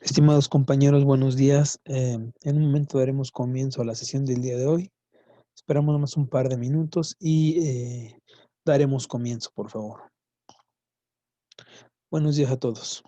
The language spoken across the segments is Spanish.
Estimados compañeros, buenos días. En un momento daremos comienzo a la sesión del día de hoy. Esperamos nomás un par de minutos y daremos comienzo, por favor. Buenos días a todos.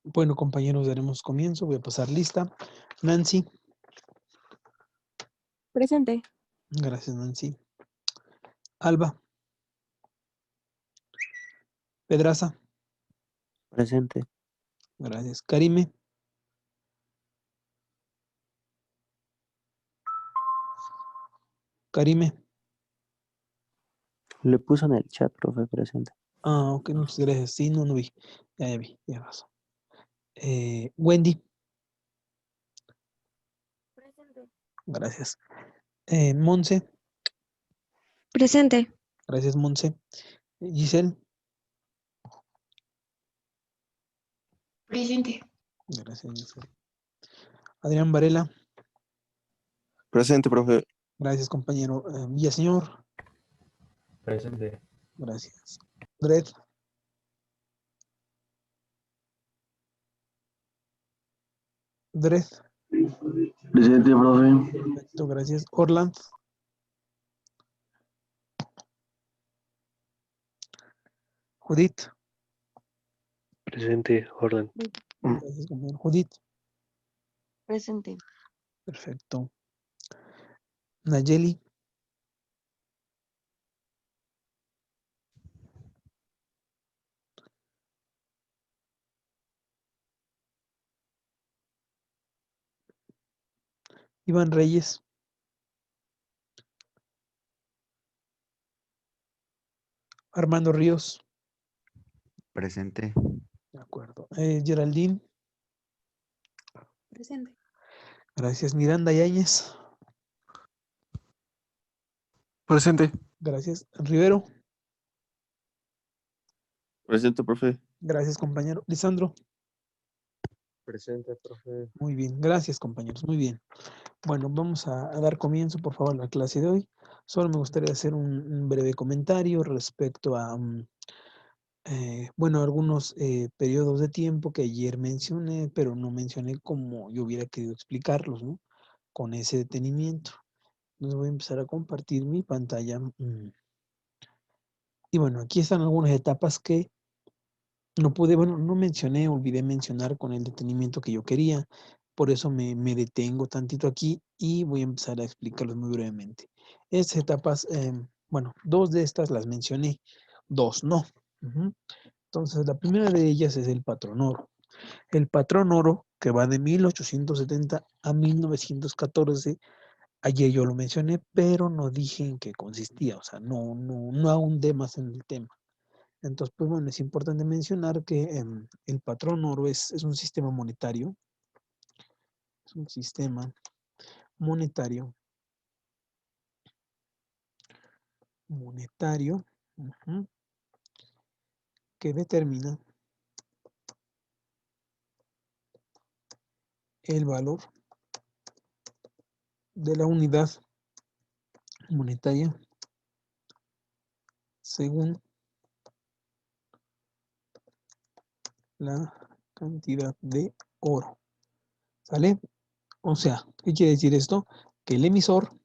Bueno, compañeros, daremos comienzo. Voy a pasar lista. Nancy. Presente. Gracias, Nancy. Alba. Pedraza. Presente. Gracias. Karime. Karime. Le puso en el chat, profe, presente. Ah, ok, muchas gracias. Sí, no vi. Ya vi, ya pasó. Wendy. Presente. Gracias. Monse. Presente. Gracias, Monse. Giselle. Presente. Gracias, Giselle. Adrián Varela. Presente, profe. Gracias, compañero. Villaseñor. Presente. Gracias. Dred. Dred. Presente, profe. Perfecto, gracias. Orland. Judith. Presente, orden. Gracias, compañero. Judith. Presente. Perfecto. Nayeli. Iván Reyes. Armando Ríos. Presente. De acuerdo. Geraldine. Presente. Gracias. Miranda Yáñez. Presente. Gracias. Rivero. Presente, profe. Gracias, compañero. Lisandro. Presente, profe. Muy bien. Gracias, compañeros. Muy bien. Bueno, vamos a dar comienzo, por favor, a la clase de hoy. Solo me gustaría hacer un breve comentario respecto a, bueno, algunos periodos de tiempo que ayer mencioné, pero no mencioné como yo hubiera querido explicarlos, ¿no? con ese detenimiento. Entonces voy a empezar a compartir mi pantalla. Y bueno, aquí están algunas etapas que no pude, bueno, no mencioné, olvidé mencionar con el detenimiento que yo quería. Por eso me detengo tantito aquí y voy a empezar a explicarlos muy brevemente. Estas etapas, bueno, 2 de estas las mencioné, 2 no. Entonces, la primera de ellas es el patrón oro. El patrón oro, que va de 1870 a 1914, ayer yo lo mencioné, pero no dije en qué consistía, o sea, no ahondé más en el tema. Entonces, pues bueno, es importante mencionar que el patrón oro es un sistema monetario, es un sistema monetario, ujú, que determina el valor de la unidad monetaria según la cantidad de oro. ¿Sale? O sea, ¿qué quiere decir esto? Que el emisor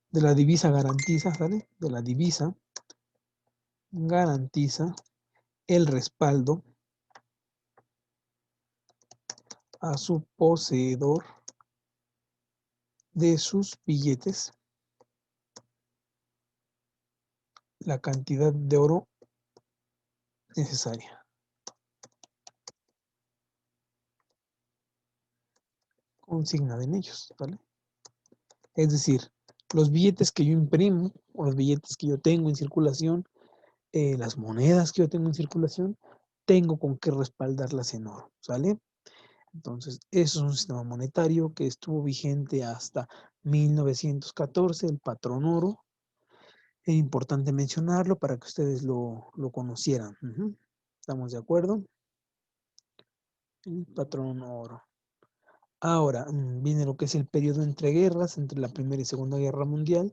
de la divisa garantiza, ¿sale? De la divisa garantiza el respaldo a su poseedor de sus billetes, la cantidad de oro necesaria. Consignada en ellos, ¿vale? Es decir, los billetes que yo imprimo o los billetes que yo tengo en circulación, las monedas que yo tengo en circulación, tengo con qué respaldarlas en oro, ¿sale? Entonces, eso es un sistema monetario que estuvo vigente hasta 1914, el patrón oro. Es importante mencionarlo para que ustedes lo conocieran. ¿Estamos de acuerdo? El patrón oro. Ahora viene lo que es el periodo entre guerras, entre la Primera y Segunda Guerra Mundial.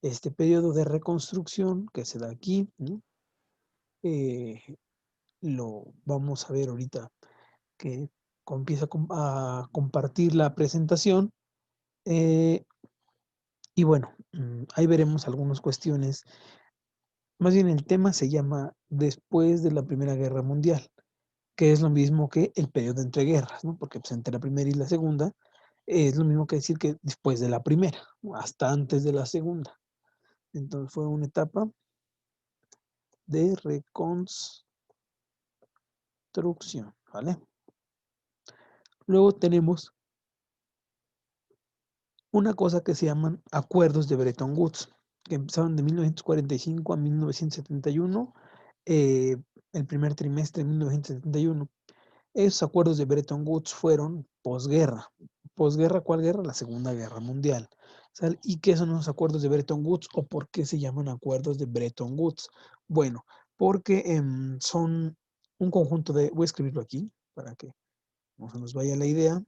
Este periodo de reconstrucción que se da aquí, ¿no? Lo vamos a ver ahorita que empieza a compartir la presentación. Y bueno, ahí veremos algunas cuestiones. Más bien el tema se llama Después de la Primera Guerra Mundial, que es lo mismo que el periodo entre guerras, ¿no? Porque pues, entre la primera y la segunda es lo mismo que decir que después de la primera, ¿no? Hasta antes de la segunda. Entonces fue una etapa de reconstrucción, ¿vale? Luego tenemos una cosa que se llaman acuerdos de Bretton Woods, que empezaron de 1945 a 1971, el primer trimestre de 1971. Esos acuerdos de Bretton Woods fueron posguerra. ¿Posguerra cuál guerra? La Segunda Guerra Mundial. ¿Sale? ¿Y qué son los acuerdos de Bretton Woods o por qué se llaman acuerdos de Bretton Woods? Bueno, porque son un conjunto de... Voy a escribirlo aquí para que no se nos vaya la idea.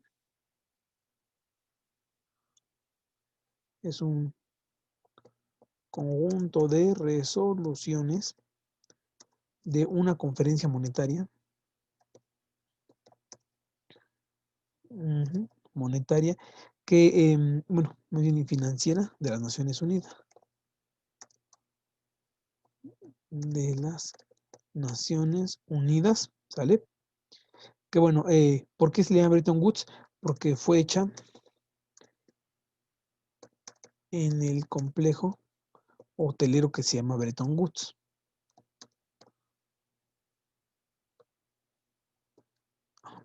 Es un conjunto de resoluciones de una conferencia monetaria. Monetaria que, bueno, muy bien, financiera de las Naciones Unidas. De las Naciones Unidas, ¿sale? Que bueno, ¿por qué se le llama Bretton Woods? Porque fue hecha en el complejo hotelero que se llama Bretton Woods.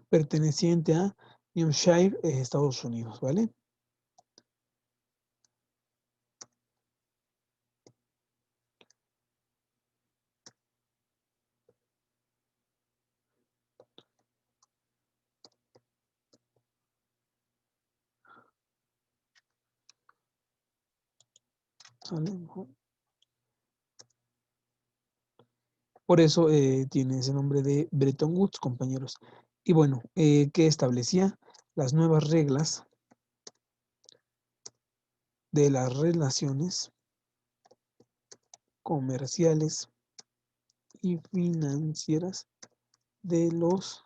Perteneciente a New Hampshire, Estados Unidos, ¿vale? ¿Sale? Por eso tiene ese nombre de Bretton Woods, compañeros. Y bueno, ¿qué establecía? Las nuevas reglas de las relaciones comerciales y financieras de los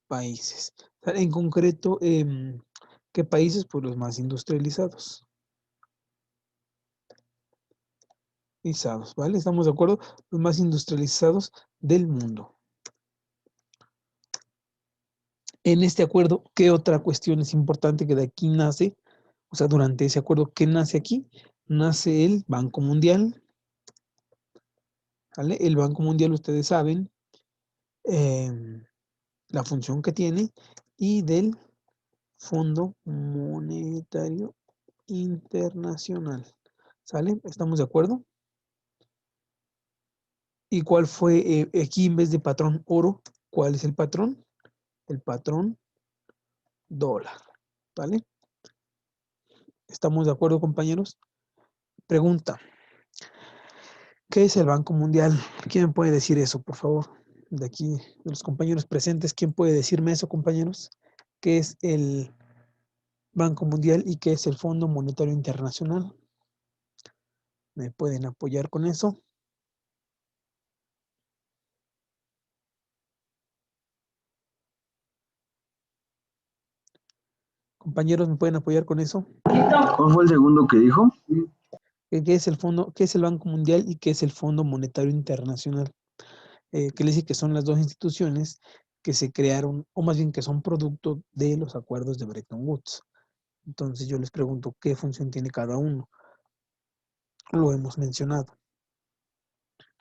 países. En concreto, ¿qué países? Pues los más industrializados. ¿Vale? ¿Estamos de acuerdo? Los más industrializados del mundo. En este acuerdo, ¿qué otra cuestión es importante que de aquí nace? O sea, durante ese acuerdo, ¿qué nace aquí? Nace el Banco Mundial. ¿Vale? El Banco Mundial, ustedes saben, la función que tiene, y del Fondo Monetario Internacional. ¿Sale? ¿Estamos de acuerdo? ¿Y cuál fue aquí en vez de patrón oro? ¿Cuál es el patrón? El patrón dólar. ¿Vale? ¿Estamos de acuerdo, compañeros? Pregunta. ¿Qué es el Banco Mundial? ¿Quién me puede decir eso, por favor? De aquí, de los compañeros presentes, ¿quién puede decirme eso, compañeros? ¿Qué es el Banco Mundial y qué es el Fondo Monetario Internacional? ¿Me pueden apoyar con eso? Compañeros, ¿me pueden apoyar con eso? ¿Cuál fue el segundo que dijo? ¿Qué es el fondo, qué es el Banco Mundial y qué es el Fondo Monetario Internacional? Que les dice que son las dos instituciones que se crearon, o más bien que son producto de los acuerdos de Bretton Woods. Entonces yo les pregunto, ¿qué función tiene cada uno? Lo hemos mencionado.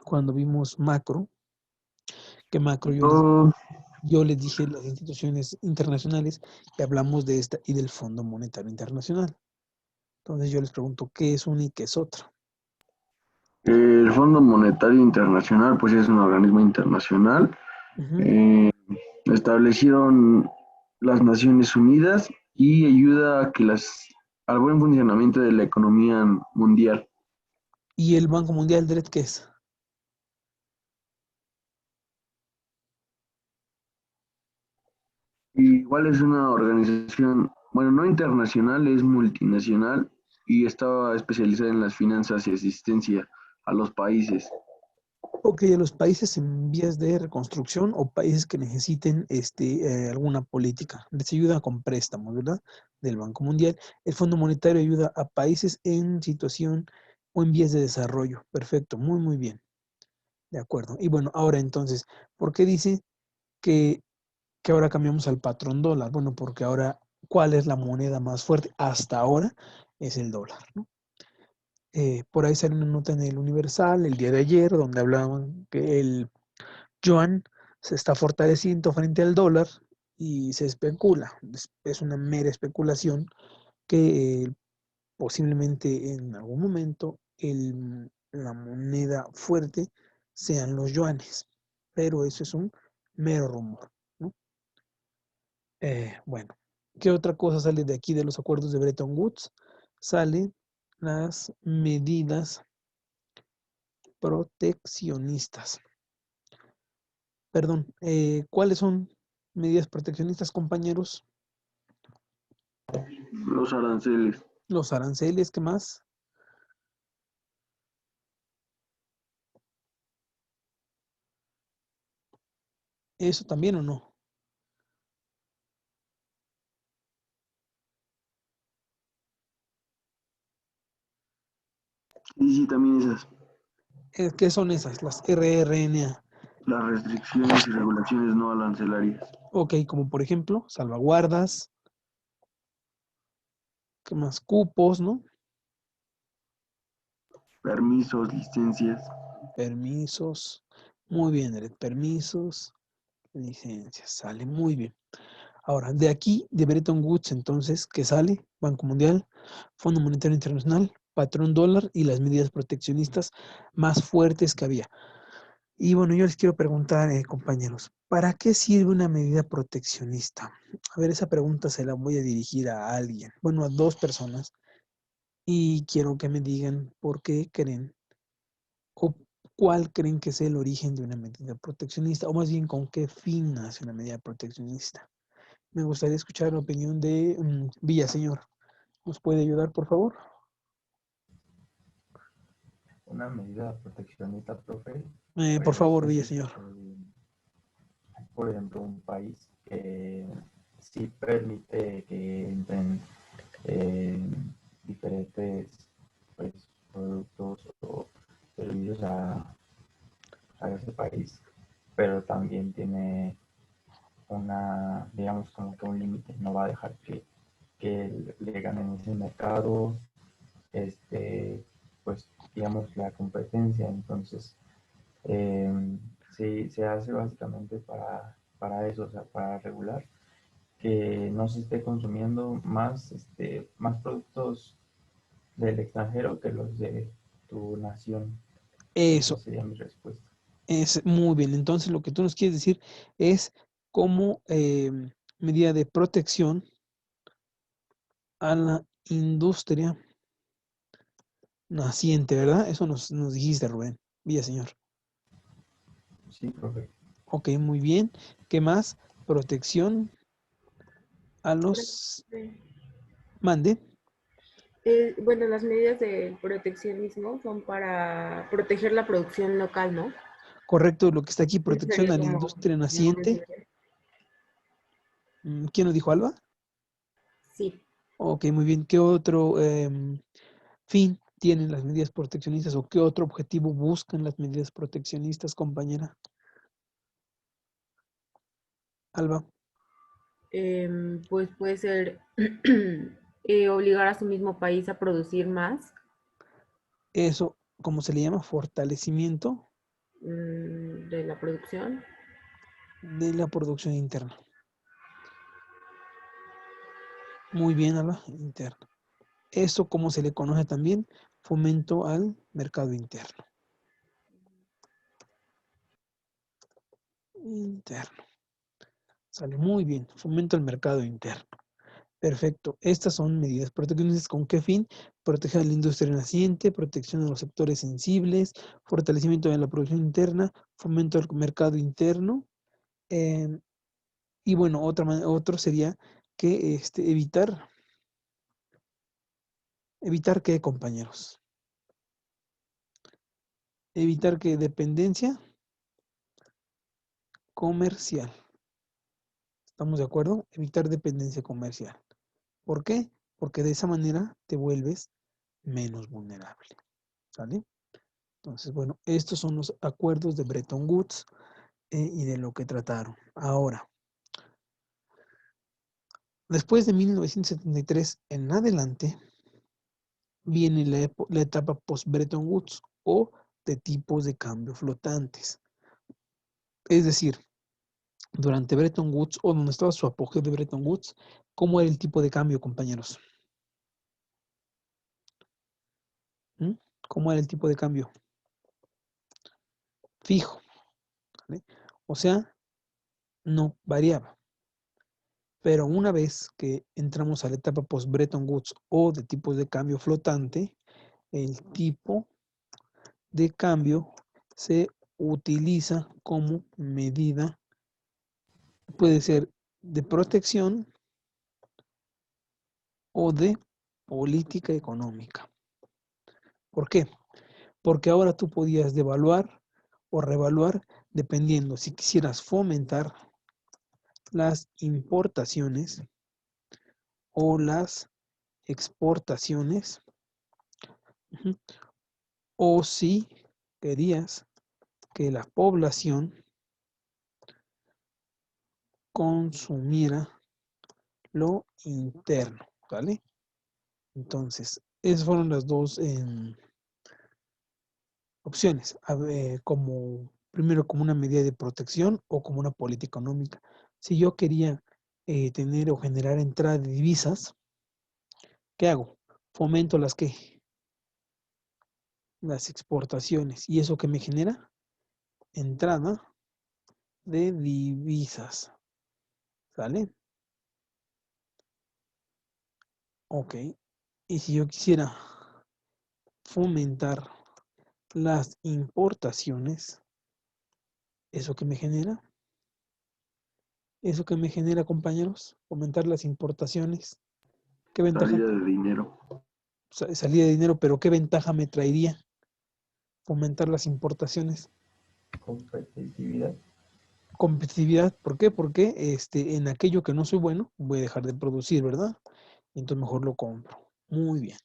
Cuando vimos macro, que macro yo les dije las instituciones internacionales y hablamos de esta y del Fondo Monetario Internacional. Entonces yo les pregunto, ¿qué es una y qué es otra? El Fondo Monetario Internacional, pues es un organismo internacional. Establecieron las Naciones Unidas y ayuda a que al buen funcionamiento de la economía mundial. ¿Y el Banco Mundial, Dred, qué es? Igual es una organización, bueno, no internacional, es multinacional y está especializada en las finanzas y asistencia a los países. Ok, a los países en vías de reconstrucción o países que necesiten alguna política. Les ayuda con préstamos, ¿verdad? Del Banco Mundial. El Fondo Monetario ayuda a países en situación o en vías de desarrollo. Perfecto, muy, muy bien. De acuerdo. Y bueno, ahora entonces, ¿por qué dice que ahora cambiamos al patrón dólar? Bueno, porque ahora, ¿cuál es la moneda más fuerte? Hasta ahora es el dólar, ¿no? Por ahí salió una nota en el Universal el día de ayer donde hablaban que el yuan se está fortaleciendo frente al dólar y se especula, es una mera especulación que posiblemente en algún momento la moneda fuerte sean los yuanes, pero eso es un mero rumor, ¿no? Bueno, ¿qué otra cosa sale de aquí de los acuerdos de Bretton Woods? Salen las medidas proteccionistas. Perdón, ¿cuáles son medidas proteccionistas, compañeros? Los aranceles. Los aranceles, ¿qué más? ¿Eso también o no? Sí, también esas. ¿Qué son esas? Las RRNA. Las restricciones y regulaciones no arancelarias. Ok, como por ejemplo, salvaguardas, ¿qué más? Cupos, ¿no? Permisos, licencias. Permisos. Muy bien, Eret, permisos, licencias. Sale muy bien. Ahora, de aquí, de Bretton Woods, entonces, ¿qué sale? Banco Mundial, Fondo Monetario Internacional, patrón dólar y las medidas proteccionistas más fuertes que había. Y bueno, yo les quiero preguntar, compañeros, ¿para qué sirve una medida proteccionista? A ver, esa pregunta se la voy a dirigir a alguien, bueno, a dos personas, y quiero que me digan por qué creen o cuál creen que es el origen de una medida proteccionista, o más bien con qué fin nace una medida proteccionista. Me gustaría escuchar la opinión de Villaseñor. ¿Nos puede ayudar, por favor? Una medida proteccionista, profe, Por pues favor, es Villaseñor. por ejemplo, un país que permite que entren diferentes pues, productos o servicios a ese país, pero también tiene una, digamos, como que un límite, no va a dejar que le ganen ese mercado, pues, digamos, la competencia. Entonces, eh, sí, se hace básicamente para eso, o sea, para regular que no se esté consumiendo más, más productos del extranjero que los de tu nación. Esa Eso, sería mi respuesta. es muy bien. Entonces, lo que tú nos quieres decir es como medida de protección a la industria naciente, ¿verdad? Eso nos dijiste, Rubén. Villaseñor. Sí, profe. Ok, muy bien. ¿Qué más? Protección a los... Presente. Mande. Bueno, las medidas de proteccionismo son para proteger la producción local, ¿no? Correcto, lo que está aquí, Eso protección sería a la como industria no naciente. mencionar. ¿Quién lo dijo, Alba? Sí. Ok, muy bien. ¿Qué otro fin tienen las medidas proteccionistas o qué otro objetivo buscan las medidas proteccionistas, compañera? Alba. Pues puede ser obligar a su mismo país a producir más Eso, ¿cómo se le llama? Fortalecimiento de la producción. de la producción interna. Muy bien, Alba, interna. Eso, ¿cómo se le conoce también? Fomento al mercado interno. Interno. Sale muy bien. Fomento al mercado interno. Perfecto. Estas son medidas proteccionistas. ¿Con qué fin? Proteger a la industria naciente, protección a los sectores sensibles, fortalecimiento de la producción interna, fomento al mercado interno. eh, y bueno, otro sería que evitar que, compañeros, evitar que dependencia comercial. ¿Estamos de acuerdo? Evitar dependencia comercial. ¿Por qué? Porque de esa manera te vuelves menos vulnerable. ¿Sale? Entonces, bueno, estos son los acuerdos de Bretton Woods y de lo que trataron. Ahora, después de 1973 en adelante, viene la etapa post-Bretton Woods o de tipos de cambio flotantes. Es decir, durante Bretton Woods o donde estaba su apogeo de Bretton Woods, ¿cómo era el tipo de cambio, compañeros? ¿Mm? ¿Cómo era el tipo de cambio? Fijo, ¿vale? O sea, no variaba. Pero una vez que entramos a la etapa post-Bretton Woods o de tipos de cambio flotante, el tipo de cambio se utiliza como medida, puede ser de protección o de política económica. ¿Por qué? Porque ahora tú podías devaluar o revaluar dependiendo si quisieras fomentar las importaciones o las exportaciones, o si querías que la población consumiera lo interno, ¿vale? Entonces, esas fueron las dos opciones, primero como una medida de protección o como una política económica. Si yo quería tener o generar entrada de divisas, ¿qué hago? Fomento las exportaciones. ¿Y eso que me genera? Entrada de divisas, ¿sale? Ok. Y si yo quisiera fomentar las importaciones, ¿eso que me genera? ¿Eso que me genera, compañeros? Fomentar las importaciones. ¿Qué ventaja? Salida de dinero. Salida de dinero, pero ¿qué ventaja me traería fomentar las importaciones? Competitividad. Competitividad, ¿por qué? Porque en aquello que no soy bueno, voy a dejar de producir, ¿verdad? Entonces mejor lo compro. Muy bien.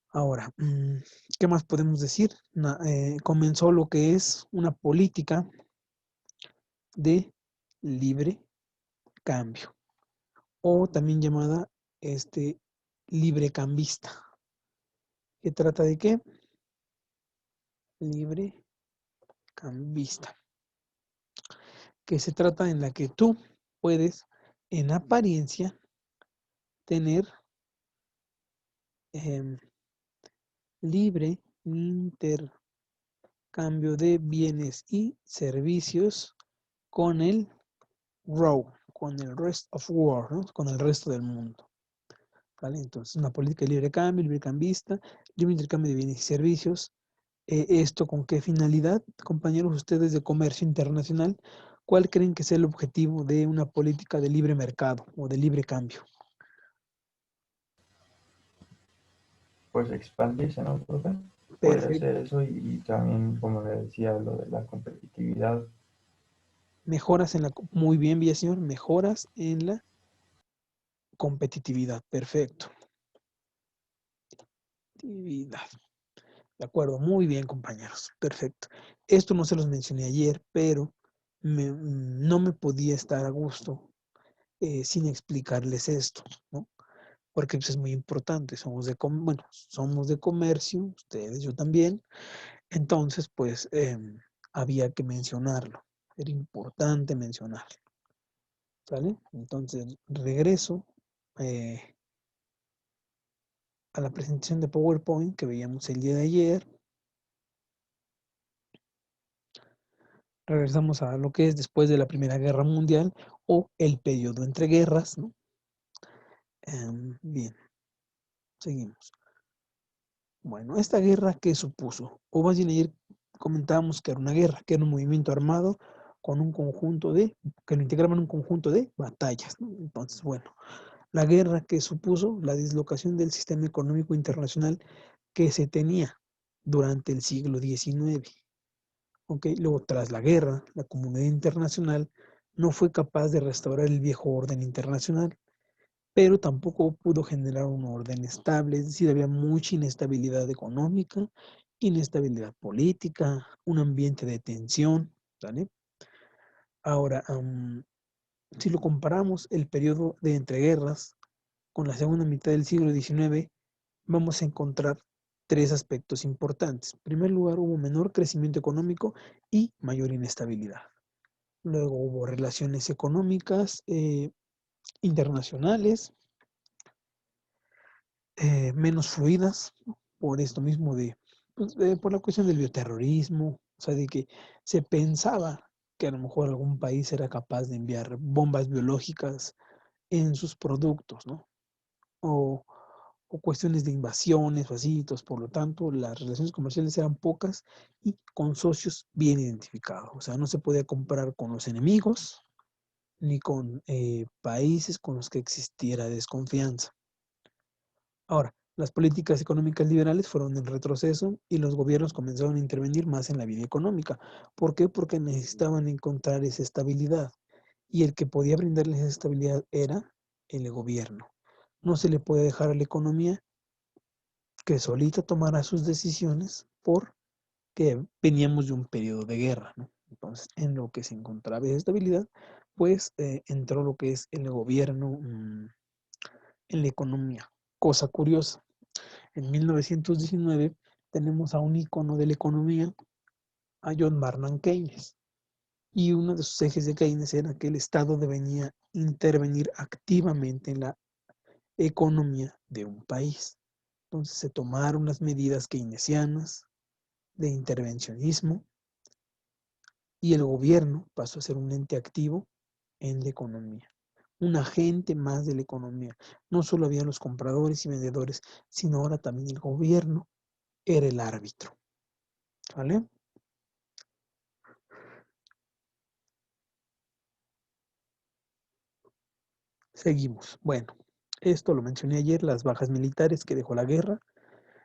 Ahora, ¿qué más podemos decir? Comenzó lo que es una política de libre cambio, o también llamada librecambista. ¿Qué trata de qué? Librecambista. Que se trata en la que tú puedes, en apariencia, tener libre intercambio de bienes y servicios con el con el rest of world, ¿no? Con el resto del mundo. ¿Vale? Entonces, una política de libre cambio, librecambista, libre intercambio de bienes y servicios. ¿Esto con qué finalidad? Compañeros, ustedes de comercio internacional, ¿cuál creen que sea el objetivo de una política de libre mercado o de libre cambio? Pues expandirse, ¿no, profe? Podría Perfecto. ser eso y también, como le decía, lo de la competitividad. Mejoras en la... Muy bien, Villaseñor. Mejoras en la competitividad. Perfecto. Competitividad. De acuerdo. Muy bien, compañeros. Perfecto. Esto no se los mencioné ayer, pero no me podía estar a gusto sin explicarles esto, ¿no? Porque pues, es muy importante. Somos de comercio, ustedes, yo también. Entonces, pues, había que mencionarlo. Era importante mencionarlo. ¿Sale? Entonces, regreso a la presentación de PowerPoint que veíamos el día de ayer. Regresamos a lo que es después de la Primera Guerra Mundial o el periodo entre guerras, ¿no? Bien, seguimos. Bueno, esta guerra, ¿qué supuso? O más bien ayer comentábamos que era una guerra, que era un movimiento armado con un conjunto que lo integraban en un conjunto de batallas, ¿no? Entonces, bueno, la guerra que supuso la dislocación del sistema económico internacional que se tenía durante el siglo XIX. ¿Okay? Luego, tras la guerra, la comunidad internacional no fue capaz de restaurar el viejo orden internacional, pero tampoco pudo generar un orden estable, es decir, había mucha inestabilidad económica, inestabilidad política, un ambiente de tensión, ¿vale? Ahora, si lo comparamos el periodo de entreguerras con la segunda mitad del siglo XIX, vamos a encontrar tres aspectos importantes. En primer lugar, hubo menor crecimiento económico y mayor inestabilidad. Luego hubo relaciones económicas internacionales menos fluidas, por esto mismo por la cuestión del bioterrorismo, o sea, de que se pensaba que a lo mejor algún país era capaz de enviar bombas biológicas en sus productos, ¿no? O cuestiones de invasiones o así, entonces, por lo tanto, las relaciones comerciales eran pocas y con socios bien identificados. O sea, no se podía comparar con los enemigos ni con países con los que existiera desconfianza. Ahora, las políticas económicas liberales fueron en retroceso y los gobiernos comenzaron a intervenir más en la vida económica. ¿Por qué? Porque necesitaban encontrar esa estabilidad. Y el que podía brindarles esa estabilidad era el gobierno. No se le puede dejar a la economía que solita tomara sus decisiones porque veníamos de un periodo de guerra, ¿no? Entonces, en lo que se encontraba esa estabilidad, pues entró lo que es el gobierno en la economía. Cosa curiosa, en 1919 tenemos a un ícono de la economía, a John Maynard Keynes, y uno de sus ejes de Keynes era que el Estado debía intervenir activamente en la economía de un país. Entonces se tomaron las medidas keynesianas de intervencionismo y el gobierno pasó a ser un ente activo en la economía, un agente más de la economía. No solo había los compradores y vendedores, sino ahora también el gobierno era el árbitro. ¿Vale? Seguimos. Bueno, esto lo mencioné ayer, las bajas militares que dejó la guerra,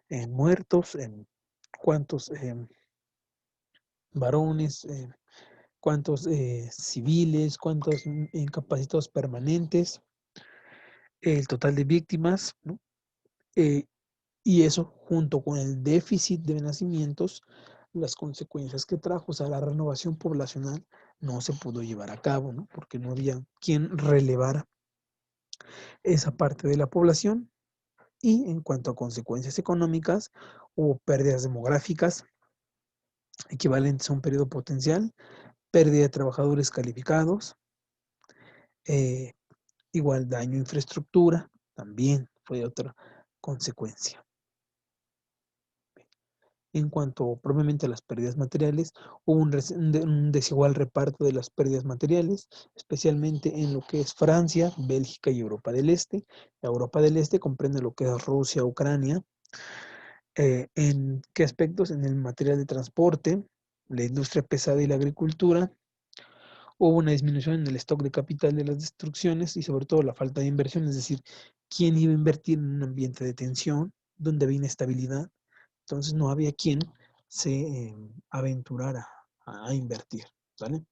en muertos, en cuántos varones, cuántos civiles, cuántos incapacitados permanentes, el total de víctimas, ¿no? Y eso, junto con el déficit de nacimientos, las consecuencias que trajo, o sea, la renovación poblacional no se pudo llevar a cabo, ¿no? Porque no había quien relevara esa parte de la población. Y en cuanto a consecuencias económicas, hubo pérdidas demográficas equivalentes a un periodo potencial, pérdida de trabajadores calificados, eh, igual daño a infraestructura, también fue otra consecuencia. En cuanto propiamente a las pérdidas materiales, hubo un desigual reparto de las pérdidas materiales, especialmente en lo que es Francia, Bélgica y Europa del Este. La Europa del Este comprende lo que es Rusia, Ucrania. ¿En qué aspectos? En el material de transporte, la industria pesada y la agricultura. Hubo una disminución en el stock de capital de las destrucciones y sobre todo la falta de inversión, es decir, ¿quién iba a invertir en un ambiente de tensión donde había inestabilidad? Entonces no había quien se aventurara a invertir, ¿vale?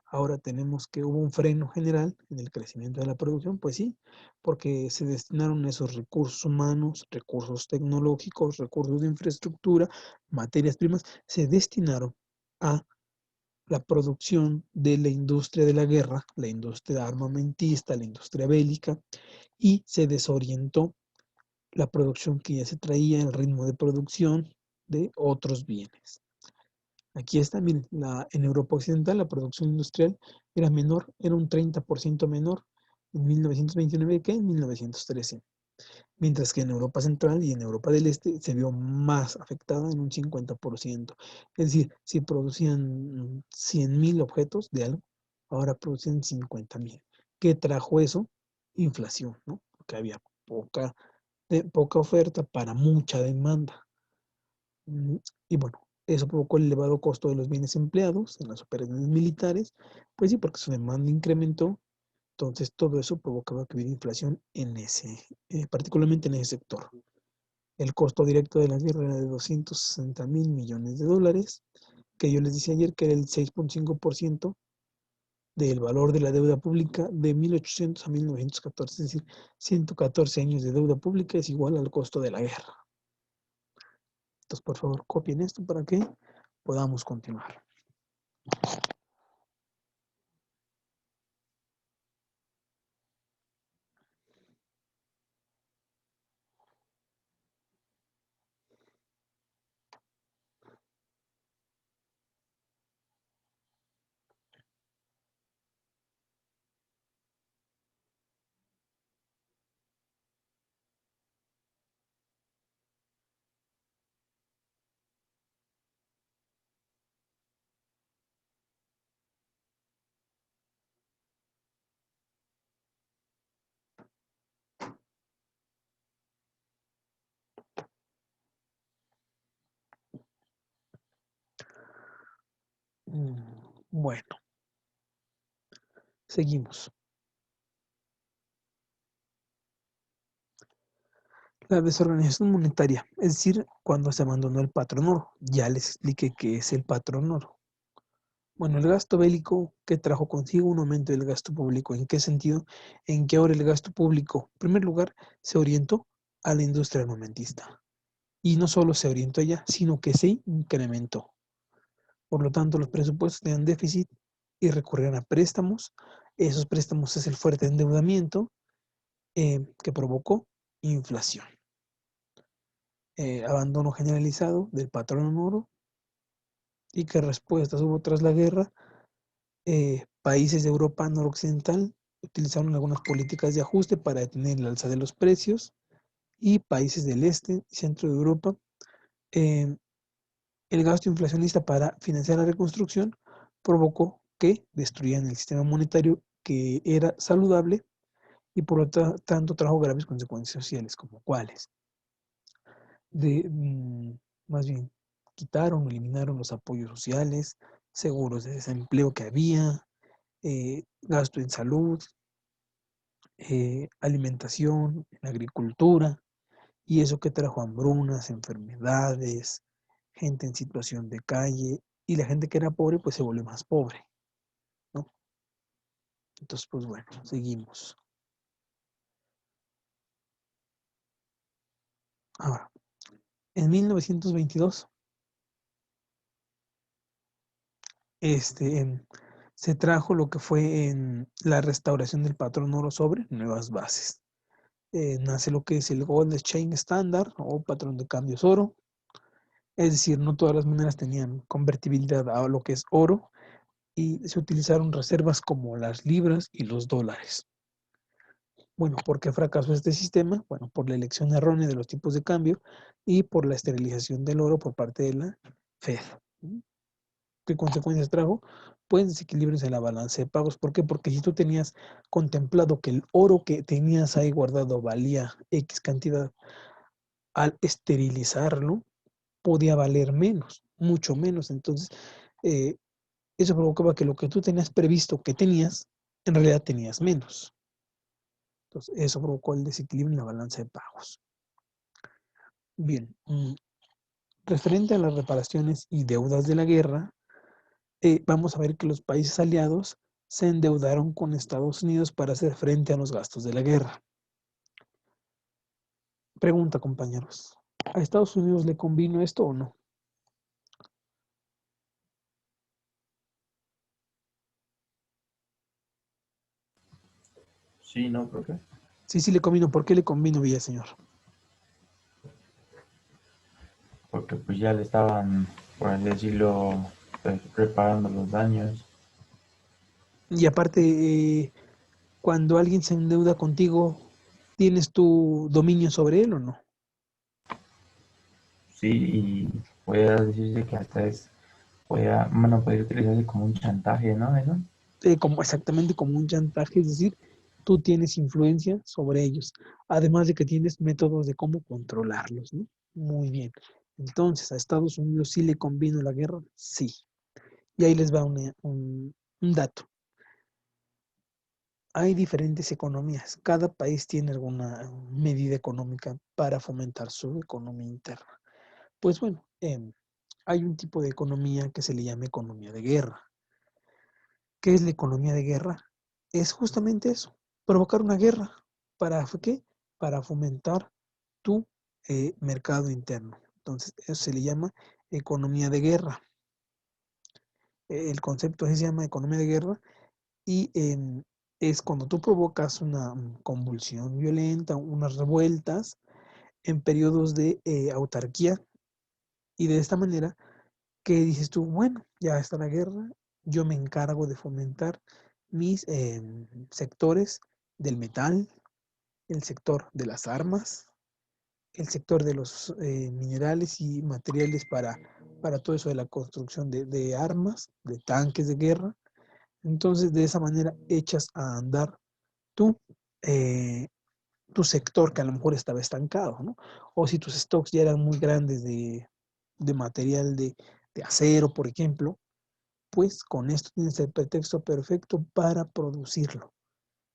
Ahora tenemos que hubo un freno general en el crecimiento de la producción, pues sí, porque se destinaron esos recursos humanos, recursos tecnológicos, recursos de infraestructura, materias primas, se destinaron a la producción de la industria de la guerra, la industria armamentista, la industria bélica, y se desorientó la producción que ya se traía, el ritmo de producción de otros bienes. Aquí está, miren, en Europa Occidental la producción industrial era menor, era un 30% menor en 1929 que en 1913. Mientras que en Europa Central y en Europa del Este se vio más afectada en un 50%. Es decir, si producían 100.000 objetos de algo, ahora producen 50.000. ¿Qué trajo eso? Inflación, ¿no? Porque había poca oferta para mucha demanda. Y bueno, eso provocó el elevado costo de los bienes empleados en las operaciones militares, pues sí, porque su demanda incrementó. Entonces todo eso provocaba que hubiera inflación en particularmente en ese sector. El costo directo de la guerra era de 260.000 millones de dólares, que yo les decía ayer que era el 6.5% del valor de la deuda pública de 1800 a 1914, es decir, 114 años de deuda pública es igual al costo de la guerra. Entonces, por favor, copien esto para que podamos continuar. Bueno, seguimos. La desorganización monetaria, es decir, cuando se abandonó el patrón oro. Ya les expliqué qué es el patrón oro. Bueno, el gasto bélico que trajo consigo un aumento del gasto público. ¿En qué sentido? En que ahora el gasto público, en primer lugar, se orientó a la industria armamentista. Y no solo se orientó allá, sino que se incrementó. Por lo tanto, los presupuestos tenían déficit y recurrían a préstamos. Esos préstamos es el fuerte endeudamiento que provocó inflación. Abandono generalizado del patrón oro. ¿Y qué respuestas hubo tras la guerra? Países de Europa noroccidental utilizaron algunas políticas de ajuste para detener el alza de los precios y países del este y centro de Europa, el gasto inflacionista para financiar la reconstrucción provocó que destruyeran el sistema monetario que era saludable y por lo tanto trajo graves consecuencias sociales, como cuáles. Más bien, quitaron, eliminaron los apoyos sociales, seguros de desempleo que había, gasto en salud, alimentación, en agricultura, y eso que trajo hambrunas, enfermedades, gente en situación de calle, y la gente que era pobre pues se volvió más pobre. Entonces, pues bueno, seguimos. Ahora, en 1922, se trajo lo que fue en la restauración del patrón oro sobre nuevas bases. Nace lo que es el Gold Exchange Standard o patrón de cambios oro. Es decir, no todas las monedas tenían convertibilidad a lo que es oro y se utilizaron reservas como las libras y los dólares. Bueno, ¿por qué fracasó este sistema? Bueno, por la elección errónea de los tipos de cambio y por la esterilización del oro por parte de la Fed. ¿Qué consecuencias trajo? Pues desequilibrios en la balanza de pagos. ¿Por qué? Porque si tú tenías contemplado que el oro que tenías ahí guardado valía X cantidad, al esterilizarlo, podía valer menos, mucho menos. Entonces, eh, eso provocaba que lo que tú tenías previsto que tenías, en realidad tenías menos. Entonces, eso provocó el desequilibrio en la balanza de pagos. Bien, referente a las reparaciones y deudas de la guerra, vamos a ver que los países aliados se endeudaron con Estados Unidos para hacer frente a los gastos de la guerra. Pregunta, compañeros, ¿a Estados Unidos le convino esto o no? Sí, ¿no, profe? Sí le convino. ¿Por qué le convino, Villaseñor? Porque pues ya le estaban, por así decirlo, reparando los daños. Y aparte, cuando alguien se endeuda contigo, ¿tienes tu dominio sobre él o no? Sí, y podría decirse que hasta podría utilizarse como un chantaje, ¿no? Eso. Exactamente como un chantaje, es decir, tú tienes influencia sobre ellos, además de que tienes métodos de cómo controlarlos, ¿no? Muy bien. Entonces, ¿a Estados Unidos sí le convino la guerra? Sí. Y ahí les va un dato. Hay diferentes economías. Cada país tiene alguna medida económica para fomentar su economía interna. Pues bueno, hay un tipo de economía que se le llama economía de guerra. ¿Qué es la economía de guerra? Es justamente eso, provocar una guerra. ¿Para qué? Para fomentar tu mercado interno. Entonces, eso se le llama economía de guerra. El concepto así se llama economía de guerra y es cuando tú provocas una convulsión violenta, unas revueltas en periodos de autarquía y de esta manera que dices tú, bueno, ya está la guerra, yo me encargo de fomentar mis sectores del metal, el sector de las armas, el sector de los minerales y materiales para todo eso de la construcción de armas, de tanques de guerra. Entonces, de esa manera echas a andar tu, eh, tu sector que a lo mejor estaba estancado, ¿no? O si tus stocks ya eran muy grandes de material de acero, por ejemplo, pues con esto tienes el pretexto perfecto para producirlo.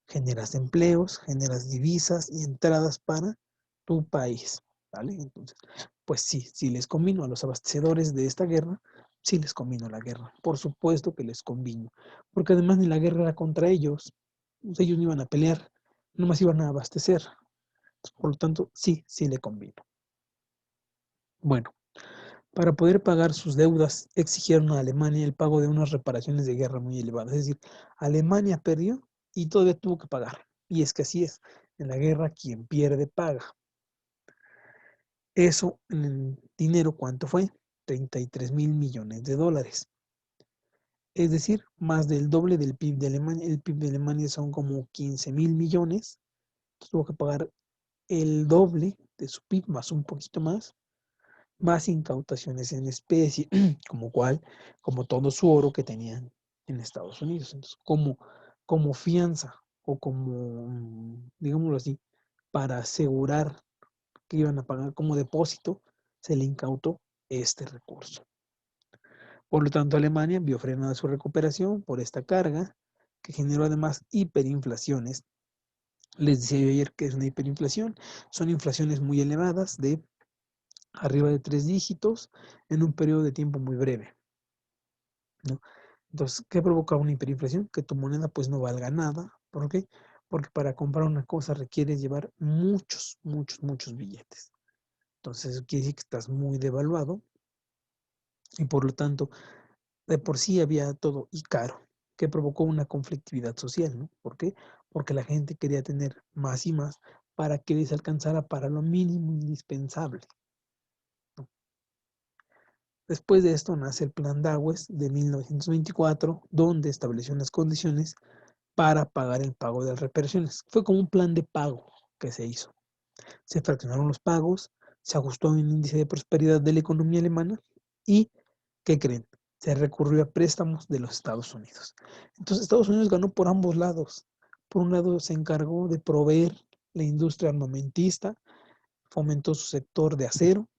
Generas empleos, generas divisas y entradas para tu país, ¿vale? Entonces, pues sí, si les convino a los abastecedores de esta guerra, sí les convino la guerra. Por supuesto que les convino, porque además ni la guerra era contra ellos, pues ellos no iban a pelear, nomás iban a abastecer. Por lo tanto, sí le convino. Bueno, para poder pagar sus deudas, exigieron a Alemania el pago de unas reparaciones de guerra muy elevadas. Es decir, Alemania perdió y todavía tuvo que pagar. Y es que así es. En la guerra, quien pierde, paga. Eso en dinero, ¿cuánto fue? 33,000 millones de dólares. Es decir, más del doble del PIB de Alemania. El PIB de Alemania son como 15,000 millones. Tuvo que pagar el doble de su PIB, más un poquito más incautaciones en especie, como todo su oro que tenían en Estados Unidos. Entonces, como fianza o como, digámoslo así, para asegurar que iban a pagar como depósito, se le incautó este recurso. Por lo tanto, Alemania vio frenada su recuperación por esta carga, que generó además hiperinflaciones. Les decía yo ayer que es una hiperinflación, son inflaciones muy elevadas de arriba de 3 dígitos en un periodo de tiempo muy breve, ¿no? Entonces, ¿qué provoca una hiperinflación? Que tu moneda pues no valga nada. ¿Por qué? Porque para comprar una cosa requieres llevar muchos, muchos, muchos billetes. Entonces, eso quiere decir que estás muy devaluado y por lo tanto, de por sí había todo y caro, que provocó una conflictividad social, ¿no? ¿Por qué? Porque la gente quería tener más y más para que les alcanzara para lo mínimo indispensable, ¿no? Después de esto nace el Plan Dawes de 1924, donde estableció unas condiciones para pagar el pago de las reparaciones. Fue como un plan de pago que se hizo. Se fraccionaron los pagos, se ajustó a un índice de prosperidad de la economía alemana y, ¿qué creen? Se recurrió a préstamos de los Estados Unidos. Entonces Estados Unidos ganó por ambos lados. Por un lado se encargó de proveer la industria armamentista, fomentó su sector de acero,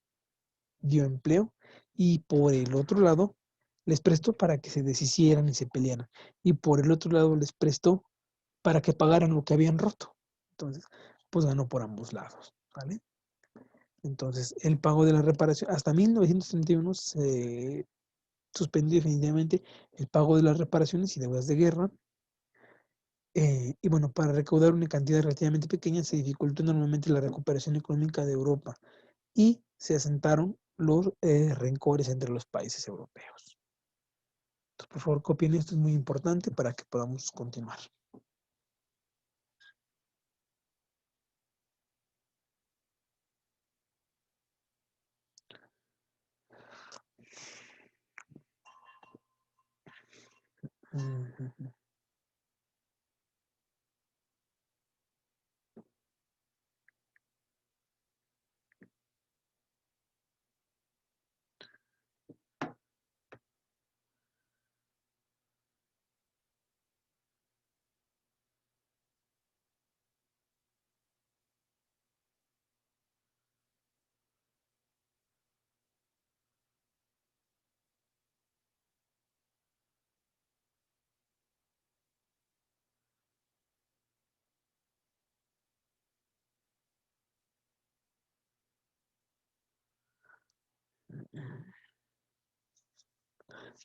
dio empleo y por el otro lado les prestó para que se deshicieran y se pelearan. Y por el otro lado les prestó para que pagaran lo que habían roto. Entonces, pues ganó por ambos lados, ¿vale? Entonces, el pago de la reparación, hasta 1931 se suspendió definitivamente el pago de las reparaciones y deudas de guerra. Y bueno, para recaudar una cantidad relativamente pequeña se dificultó enormemente la recuperación económica de Europa y se asentaron los rencores entre los países europeos. Entonces, por favor, copien esto, es muy importante para que podamos continuar.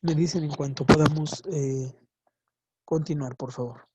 Me dicen en cuanto podamos continuar, por favor.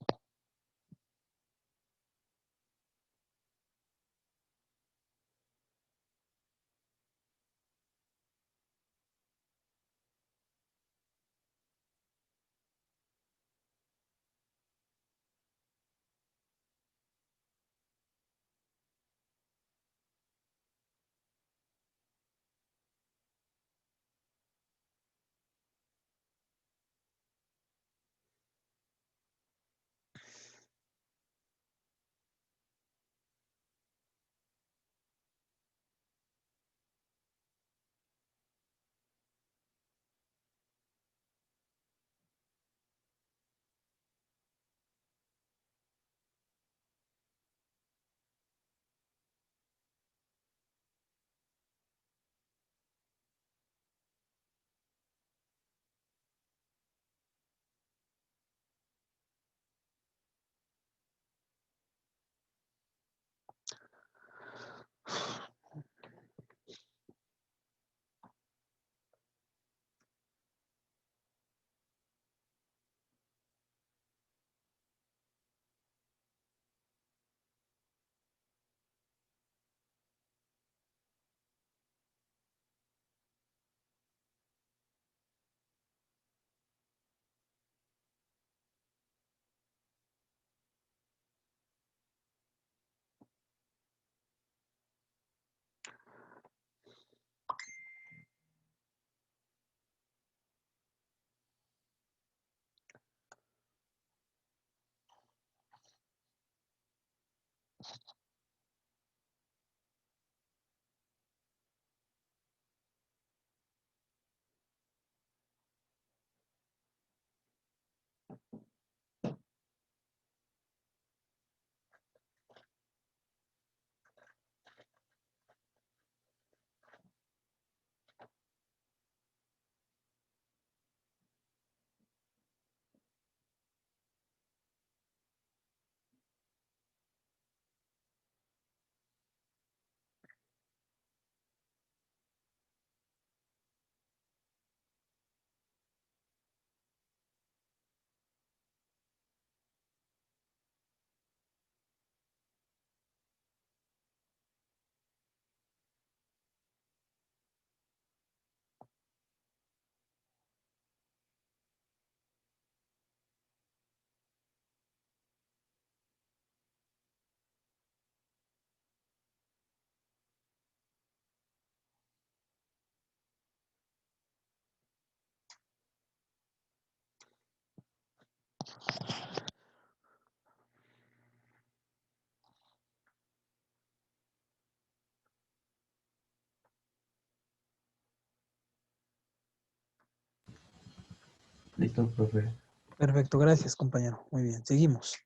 Listo, profe. Perfecto, gracias, compañero. Muy bien, seguimos.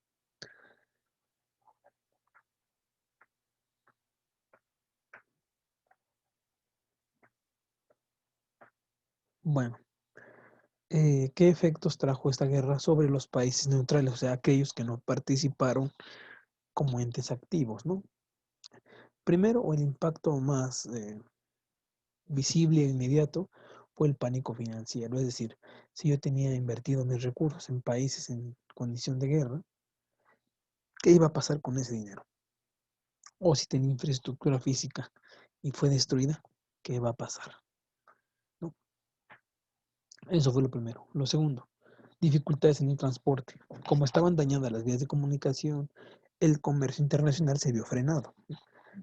Bueno, ¿qué efectos trajo esta guerra sobre los países neutrales? O sea, aquellos que no participaron como entes activos, ¿no? Primero, o el impacto más visible e inmediato fue el pánico financiero. Es decir, si yo tenía invertido mis recursos en países en condición de guerra, ¿qué iba a pasar con ese dinero? O si tenía infraestructura física y fue destruida, ¿qué va a pasar? ¿No? Eso fue lo primero. Lo segundo, dificultades en el transporte. Como estaban dañadas las vías de comunicación, el comercio internacional se vio frenado.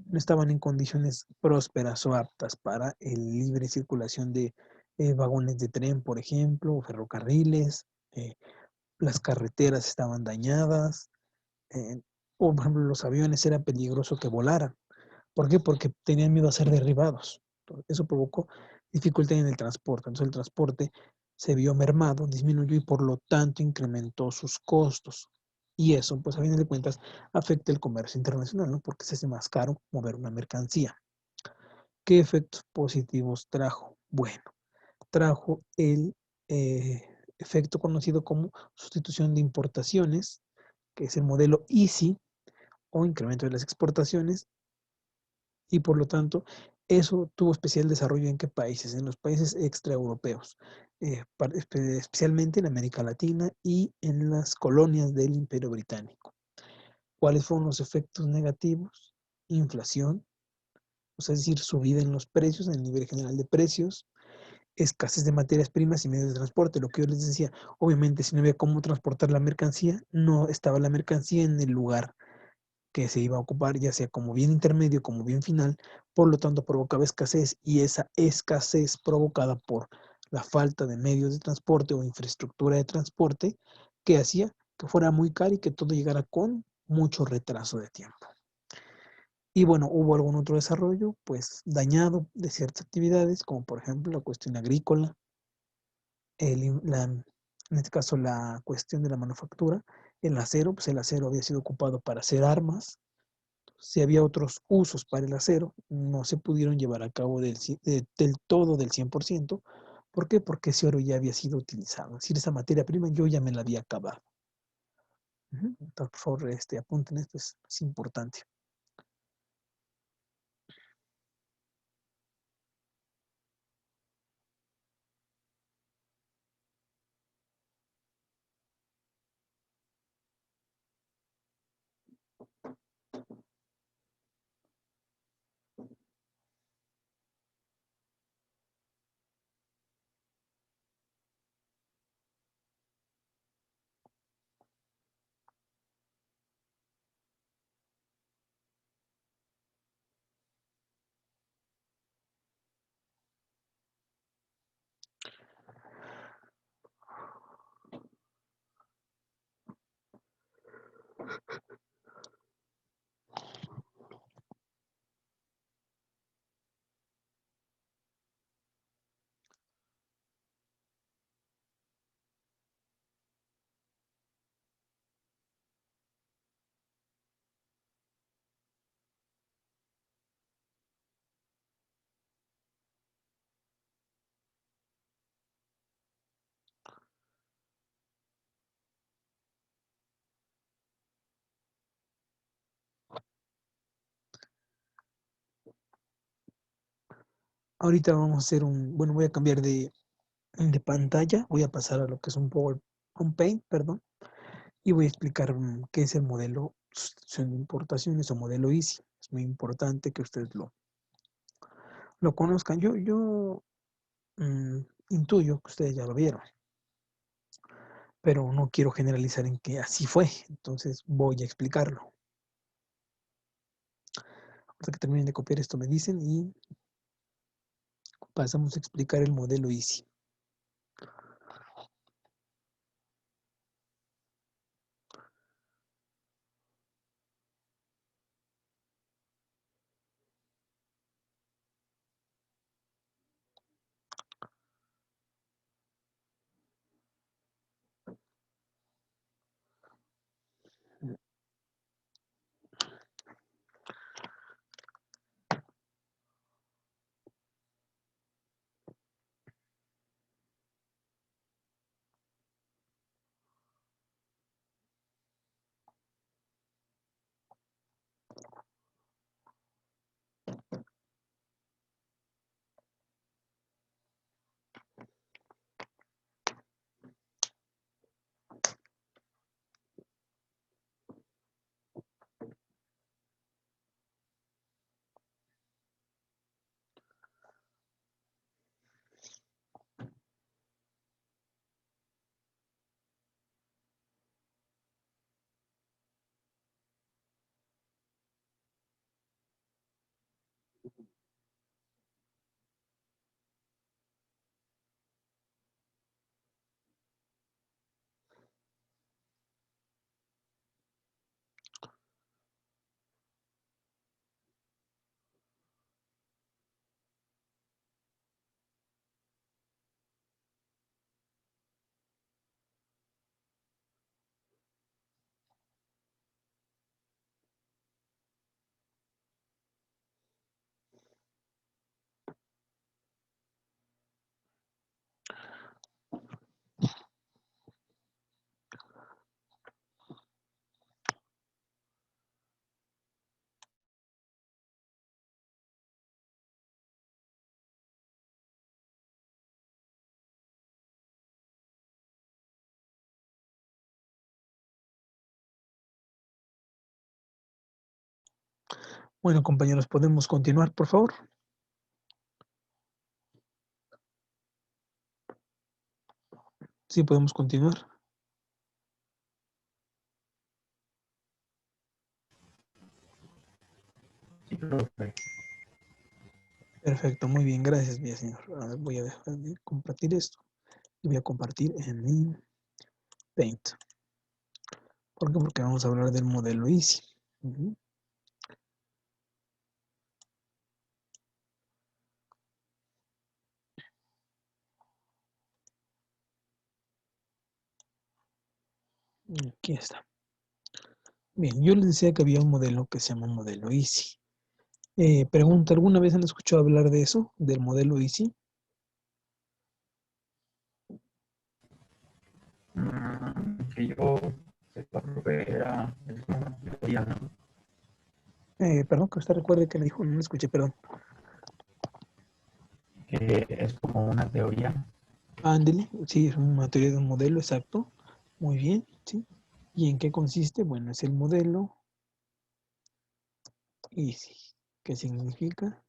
No estaban en condiciones prósperas o aptas para el libre circulación de vagones de tren, por ejemplo, o ferrocarriles. Las carreteras estaban dañadas. eh, o, por ejemplo, los aviones era peligroso que volaran. ¿Por qué? Porque tenían miedo a ser derribados. Eso provocó dificultad en el transporte. Entonces el transporte se vio mermado, disminuyó y por lo tanto incrementó sus costos. Y eso, pues a fin de cuentas, afecta el comercio internacional, ¿no? Porque se hace más caro mover una mercancía. ¿Qué efectos positivos trajo? Bueno, trajo el efecto conocido como sustitución de importaciones, que es el modelo EASY o incremento de las exportaciones, y por lo tanto eso tuvo especial desarrollo en qué países, en los países extraeuropeos, especialmente en América Latina y en las colonias del Imperio Británico. ¿Cuáles fueron los efectos negativos? Inflación, o sea, es decir, subida en los precios, en el nivel general de precios, escasez de materias primas y medios de transporte, lo que yo les decía, obviamente si no había cómo transportar la mercancía, no estaba la mercancía en el lugar que se iba a ocupar, ya sea como bien intermedio, como bien final, por lo tanto provocaba escasez y esa escasez provocada por la falta de medios de transporte o infraestructura de transporte, que hacía que fuera muy caro y que todo llegara con mucho retraso de tiempo. Y bueno, hubo algún otro desarrollo, pues dañado de ciertas actividades, como por ejemplo la cuestión agrícola, en este caso la cuestión de la manufactura, el acero, pues el acero había sido ocupado para hacer armas. Si había otros usos para el acero, no se pudieron llevar a cabo del todo del 100%. ¿Por qué? Porque ese oro ya había sido utilizado. Es decir, esa materia prima yo ya me la había acabado. Entonces, por favor, apunten esto, es importante. Ahorita vamos a hacer bueno, voy a cambiar de pantalla, voy a pasar a lo que es un Paint, perdón, y voy a explicar qué es el modelo sustitución de importaciones o modelo EASY. Es muy importante que ustedes lo conozcan. Yo intuyo que ustedes ya lo vieron, pero no quiero generalizar en que así fue, entonces voy a explicarlo. Hasta que terminen de copiar esto me dicen y pasamos a explicar el modelo EASY. Bueno, compañeros, ¿podemos continuar, por favor? Sí, podemos continuar. Sí, profe. Perfecto, muy bien, gracias, mi señor. A ver, voy a dejar de compartir esto. Y voy a compartir en mi Paint. ¿Por qué? Porque vamos a hablar del modelo Easy. Ujú. Aquí está. Bien, yo les decía que había un modelo que se llama modelo Easy. Pregunta, ¿alguna vez han escuchado hablar de eso? ¿Del modelo Easy? Que yo sepa, profe, es como una teoría, ¿no? Perdón, que usted recuerde que me dijo, no lo escuché, perdón. Que es como una teoría. Ándele, sí, es una teoría de un modelo, exacto. Muy bien, sí. ¿Y en qué consiste? Bueno, es el modelo Easy, que significa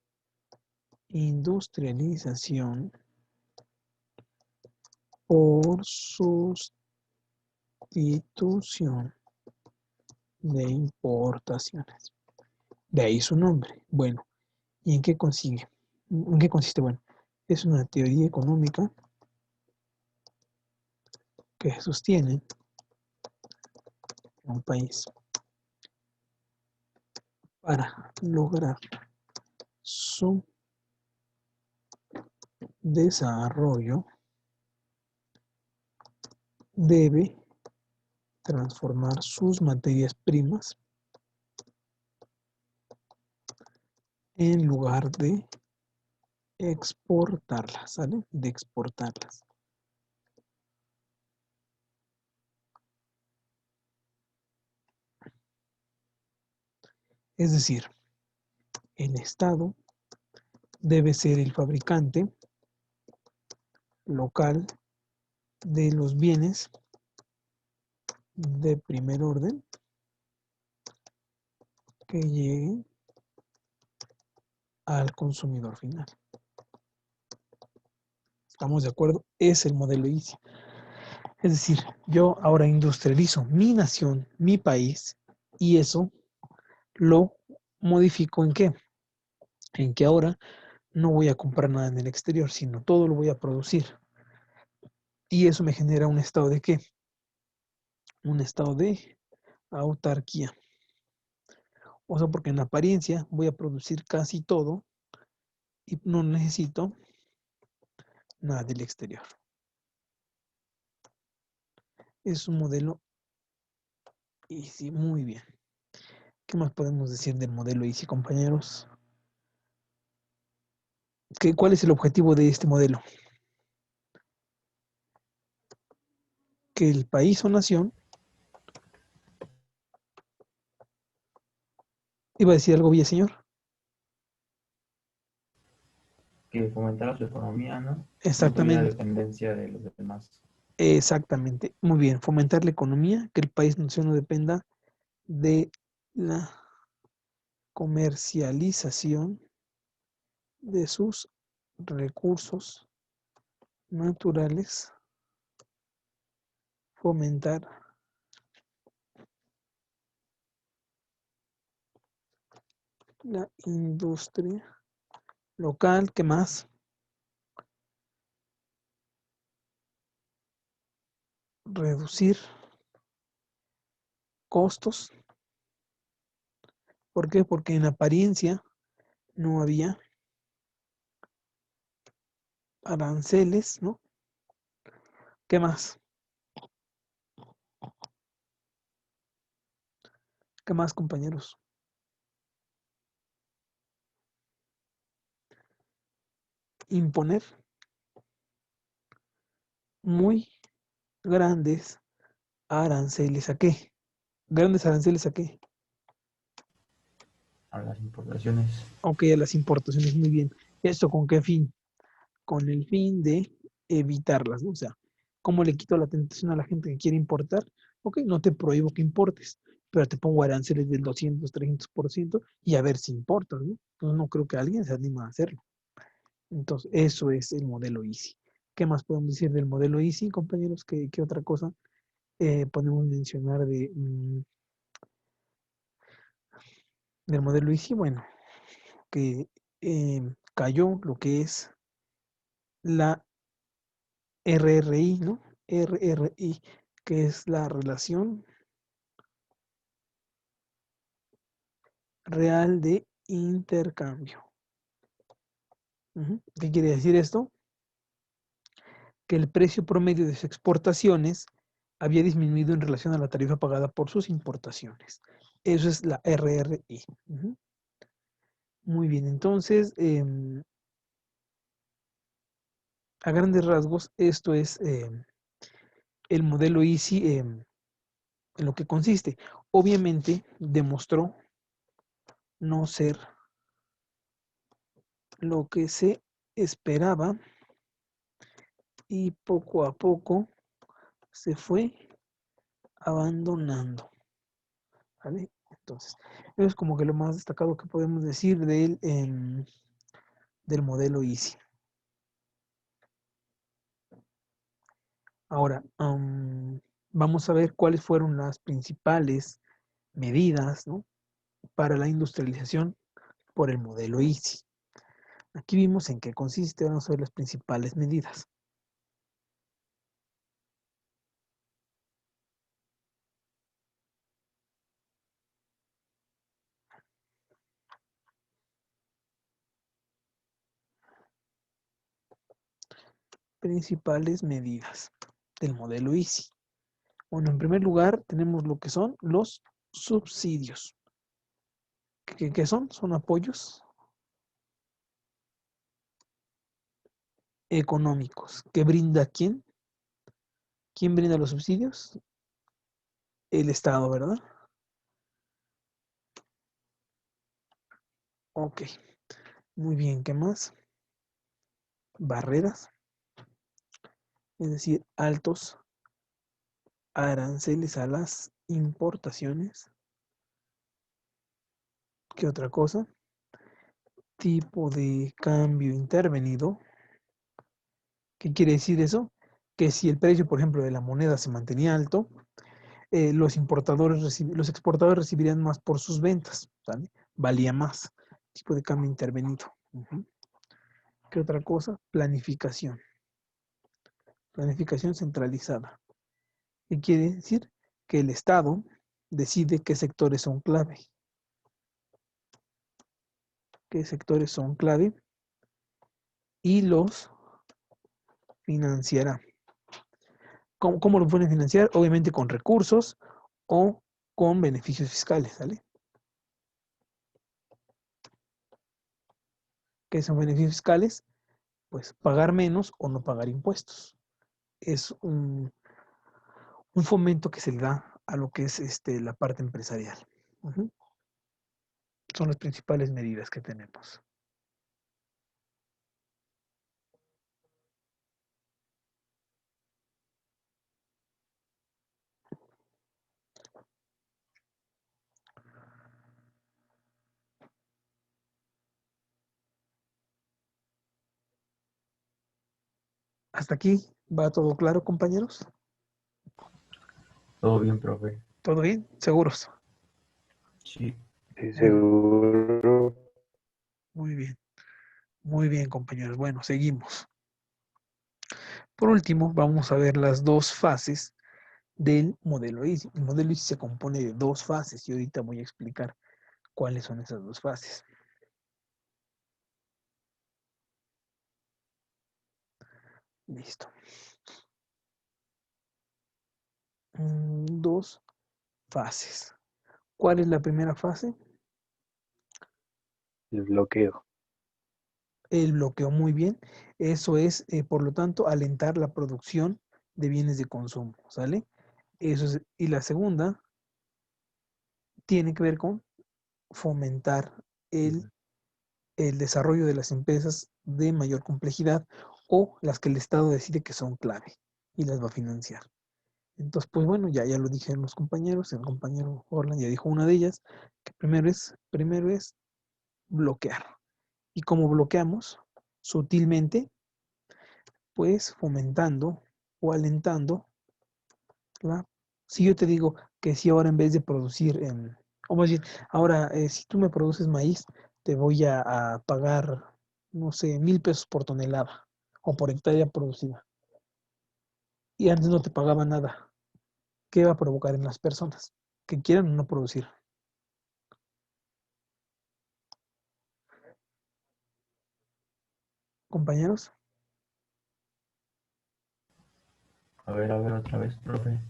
industrialización por sustitución de importaciones. De ahí su nombre. Bueno, ¿y en qué consigue? ¿En qué consiste? Bueno, es una teoría económica que sostiene que un país para lograr su desarrollo debe transformar sus materias primas en lugar de exportarlas, ¿sale? De exportarlas. Es decir, el Estado debe ser el fabricante local de los bienes de primer orden que lleguen al consumidor final. ¿Estamos de acuerdo? Es el modelo Easy. Es decir, yo ahora industrializo mi nación, mi país, y eso lo modifico ¿en qué? En que ahora no voy a comprar nada en el exterior, sino todo lo voy a producir. Y eso me genera un estado de ¿qué? Un estado de autarquía. O sea, porque en apariencia voy a producir casi todo y no necesito nada del exterior. Es un modelo Easy, muy bien. ¿Qué más podemos decir del modelo Easy, compañeros? ¿Cuál es el objetivo de este modelo? Que el país o nación, iba a decir algo, Villaseñor. Que fomentara su economía, ¿no? No tuviera Exactamente, dependencia de los demás. exactamente. Muy bien, fomentar la economía, que el país nación no dependa de la comercialización de sus recursos naturales, fomentar la industria local, ¿qué más? Reducir costos. ¿Por qué? Porque en apariencia no había aranceles, ¿no? ¿Qué más? ¿Qué más, compañeros? Imponer muy grandes aranceles. ¿A qué? ¿Grandes aranceles a qué? A las importaciones. Ok, a las importaciones, muy bien. ¿Esto con qué fin? Con el fin de evitarlas, ¿no? O sea, ¿cómo le quito la tentación a la gente que quiere importar? Ok, no te prohíbo que importes, pero te pongo aranceles del 200, 300% y a ver si importa, ¿no? Entonces no creo que alguien se anime a hacerlo. Entonces, eso es el modelo Easy. ¿Qué más podemos decir del modelo Easy, compañeros? ¿Qué otra cosa podemos mencionar del modelo Easy? Bueno, que cayó lo que es la RRI, ¿no? RRI, que es la relación real de intercambio. ¿Qué quiere decir esto? Que el precio promedio de sus exportaciones había disminuido en relación a la tarifa pagada por sus importaciones. Eso es la RRI. Muy bien, entonces, a grandes rasgos, esto es el modelo Easy en lo que consiste. Obviamente, demostró no ser lo que se esperaba y poco a poco se fue abandonando. ¿Vale? Entonces, eso es como que lo más destacado que podemos decir del modelo Easy. Ahora, vamos a ver cuáles fueron las principales medidas, ¿no?, para la industrialización por el modelo Easy. Aquí vimos en qué consiste, vamos a ver las principales medidas. Principales medidas del modelo Easy. Bueno, en primer lugar tenemos lo que son los subsidios. ¿Qué son? Son apoyos económicos. ¿Que brinda quién? ¿Quién brinda los subsidios? El Estado, ¿verdad? Ok. Muy bien, ¿qué más? Barreras. Es decir, altos aranceles a las importaciones. ¿Qué otra cosa? Tipo de cambio intervenido. ¿Qué quiere decir eso? Que si el precio, por ejemplo, de la moneda se mantenía alto, los exportadores recibirían más por sus ventas, ¿vale? Valía más. Tipo de cambio intervenido. ¿Qué otra cosa? Planificación. Planificación centralizada. ¿Qué quiere decir? Que el Estado decide qué sectores son clave. Qué sectores son clave y los financiará. ¿Cómo lo pueden financiar? Obviamente con recursos o con beneficios fiscales, ¿vale? ¿Qué son beneficios fiscales? Pues pagar menos o no pagar impuestos. Es un fomento que se le da a lo que es la parte empresarial. Son las principales medidas que tenemos. ¿Hasta aquí va todo claro, compañeros? Todo bien, profe. ¿Todo bien? ¿Seguros? Sí. Seguro. Muy bien. Muy bien, compañeros. Bueno, seguimos. Por último, vamos a ver las dos fases del modelo Easy. El modelo Easy se compone de dos fases y ahorita voy a explicar cuáles son esas dos fases. Listo. Dos fases. ¿Cuál es la primera fase? El bloqueo. El bloqueo, muy bien. Eso es, por lo tanto, alentar la producción de bienes de consumo, ¿sale? Eso es, y la segunda tiene que ver con fomentar el desarrollo de las empresas de mayor complejidad o las que el Estado decide que son clave y las va a financiar. Entonces, pues bueno, ya lo dijeron los compañeros, el compañero Orland ya dijo una de ellas, que primero es bloquear. ¿Y cómo bloqueamos? Sutilmente, pues fomentando o alentando si yo te digo que si ahora en vez de producir, o más bien, ahora si tú me produces maíz, te voy a pagar, no sé, 1,000 pesos por tonelada o por hectárea producida. Y antes no te pagaba nada. ¿Qué va a provocar en las personas? Que quieran o no producir. Compañeros, A ver, otra vez, profe.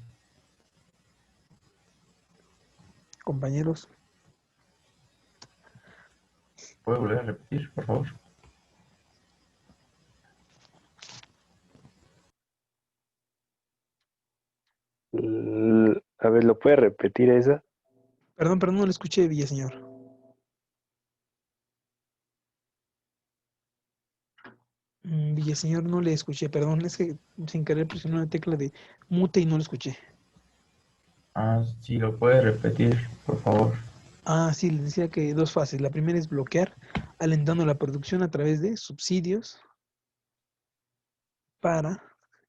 compañeros, ¿Puede volver a repetir, por favor? A ver, ¿lo puede repetir esa? perdón, no le escuché, Villaseñor. Villaseñor, no le escuché, perdón, es que sin querer presioné la tecla de mute y no lo escuché. Sí, lo puede repetir, por favor. Sí, les decía que 2 fases. La primera es bloquear, alentando la producción a través de subsidios para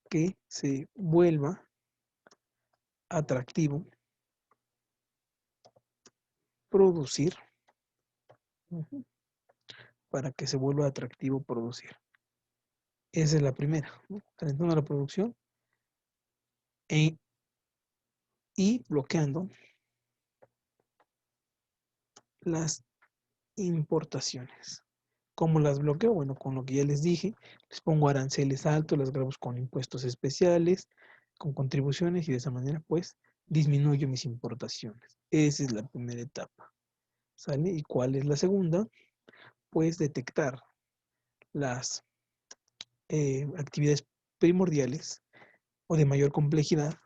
que se vuelva atractivo producir, para que se vuelva atractivo producir. Esa es la primera, ¿no? Alentando la producción y bloqueando las importaciones. ¿Cómo las bloqueo? Bueno, con lo que ya les dije, les pongo aranceles altos, las grabo con impuestos especiales, con contribuciones y de esa manera pues disminuyo mis importaciones. Esa es la primera etapa. ¿Sale? ¿Y cuál es la segunda? Pues detectar las actividades primordiales o de mayor complejidad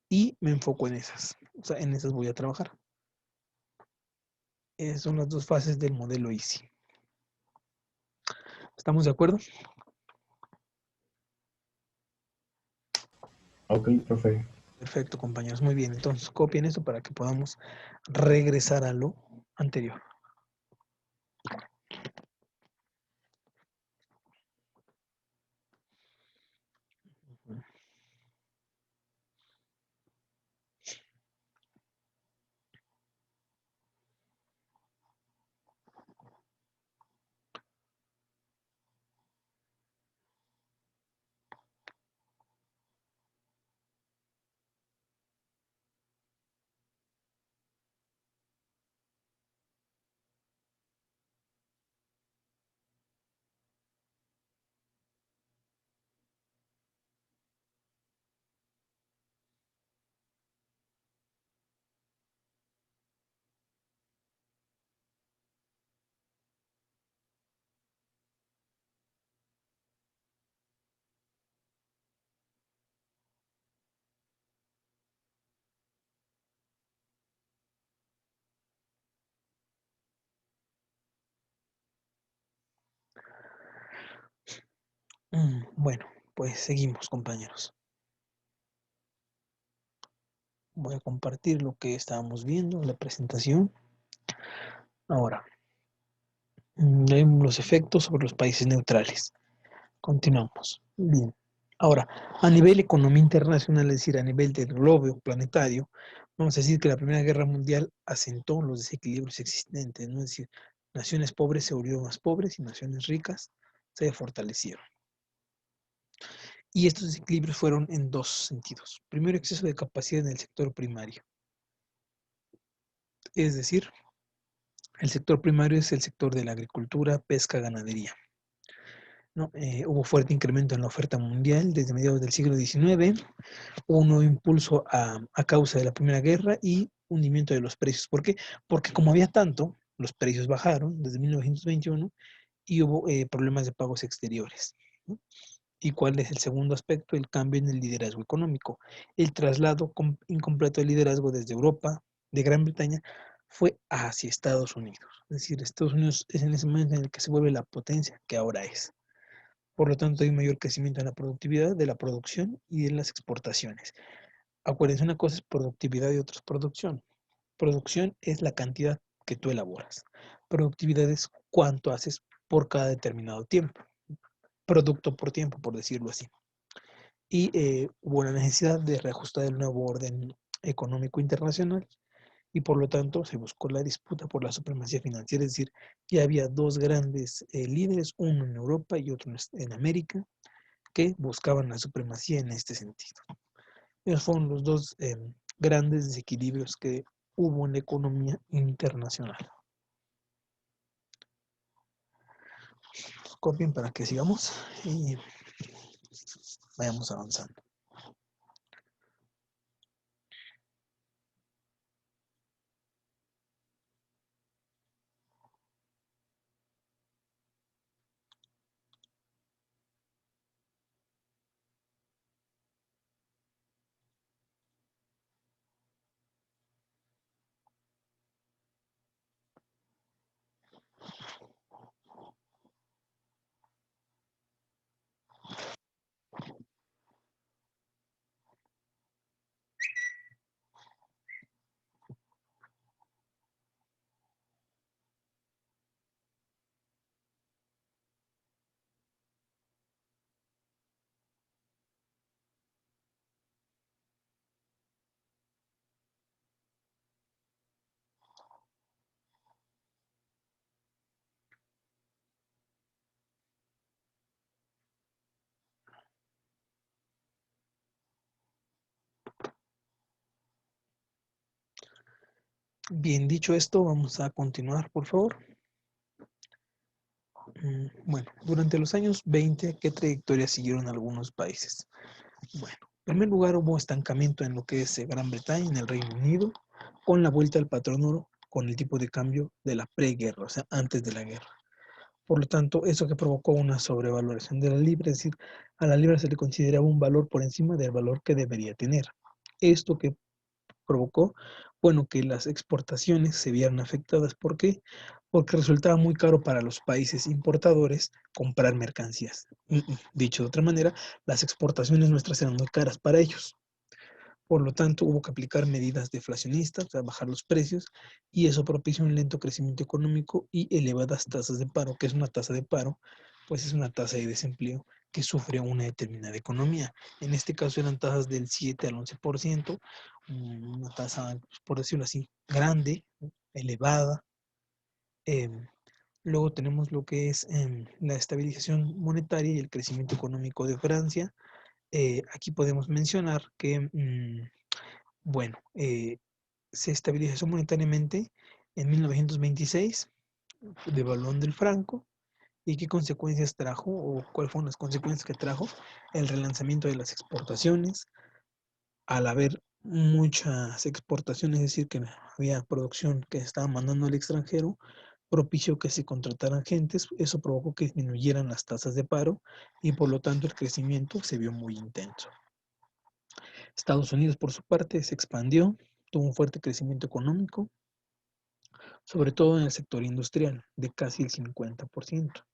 y me enfoco en esas. O sea, en esas voy a trabajar. Esas son las 2 fases del modelo EASY. ¿Estamos de acuerdo? Ok, profe. Perfecto, compañeros. Muy bien. Entonces, copien esto para que podamos regresar a lo anterior. Bueno, pues seguimos, compañeros. Voy a compartir lo que estábamos viendo en la presentación. Ahora, los efectos sobre los países neutrales. Continuamos. Bien. Ahora, a nivel economía internacional, es decir, a nivel del globo planetario, vamos a decir que la Primera Guerra Mundial asentó los desequilibrios existentes, ¿no? Es decir, naciones pobres se volvieron más pobres y naciones ricas se fortalecieron. Y estos desequilibrios fueron en 2 sentidos. Primero, exceso de capacidad en el sector primario. Es decir, el sector primario es el sector de la agricultura, pesca, ganadería. ¿No? Hubo fuerte incremento en la oferta mundial desde mediados del siglo XIX, hubo un nuevo impulso a causa de la Primera Guerra y hundimiento de los precios. ¿Por qué? Porque como había tanto, los precios bajaron desde 1921 y hubo problemas de pagos exteriores, ¿no? ¿Y cuál es el segundo aspecto? El cambio en el liderazgo económico. El traslado incompleto del liderazgo desde Europa, de Gran Bretaña, fue hacia Estados Unidos. Es decir, Estados Unidos es en ese momento en el que se vuelve la potencia que ahora es. Por lo tanto, hay un mayor crecimiento en la productividad de la producción y en las exportaciones. Acuérdense, una cosa es productividad y otra es producción. Producción es la cantidad que tú elaboras. Productividad es cuánto haces por cada determinado tiempo. Producto por tiempo, por decirlo así. Y hubo una necesidad de reajustar el nuevo orden económico internacional y por lo tanto se buscó la disputa por la supremacía financiera, es decir, ya había dos grandes líderes, uno en Europa y otro en América, que buscaban la supremacía en este sentido. Esos fueron los dos grandes desequilibrios que hubo en la economía internacional. Copien para que sigamos y vayamos avanzando. Bien, dicho esto, vamos a continuar, por favor. Bueno, durante los años 20, ¿qué trayectoria siguieron algunos países? Bueno, en primer lugar hubo estancamiento en lo que es Gran Bretaña, en el Reino Unido, con la vuelta al patrón oro, con el tipo de cambio de la preguerra, o sea, antes de la guerra. Por lo tanto, eso que provocó una sobrevaloración de la libra, es decir, a la libra se le consideraba un valor por encima del valor que debería tener. Esto que provocó, bueno, que las exportaciones se vieran afectadas. ¿Por qué? Porque resultaba muy caro para los países importadores comprar mercancías. Dicho de otra manera, las exportaciones nuestras eran muy caras para ellos. Por lo tanto, hubo que aplicar medidas deflacionistas, o sea, bajar los precios, y eso propició un lento crecimiento económico y elevadas tasas de paro. ¿Qué es una tasa de paro? Pues es una tasa de desempleo que sufre una determinada economía. En este caso eran tasas del 7 al 11%, una tasa, por decirlo así, grande, elevada. Luego tenemos lo que es la estabilización monetaria y el crecimiento económico de Francia. Aquí podemos mencionar que bueno, se estabilizó monetariamente en 1926, devaluando el franco. ¿Y qué consecuencias trajo o cuáles fueron las consecuencias que trajo? El relanzamiento de las exportaciones, al haber muchas exportaciones, es decir, que había producción que se estaba mandando al extranjero, propició que se contrataran gentes, eso provocó que disminuyeran las tasas de paro y por lo tanto el crecimiento se vio muy intenso. Estados Unidos, por su parte, se expandió, tuvo un fuerte crecimiento económico, sobre todo en el sector industrial, de casi el 50%,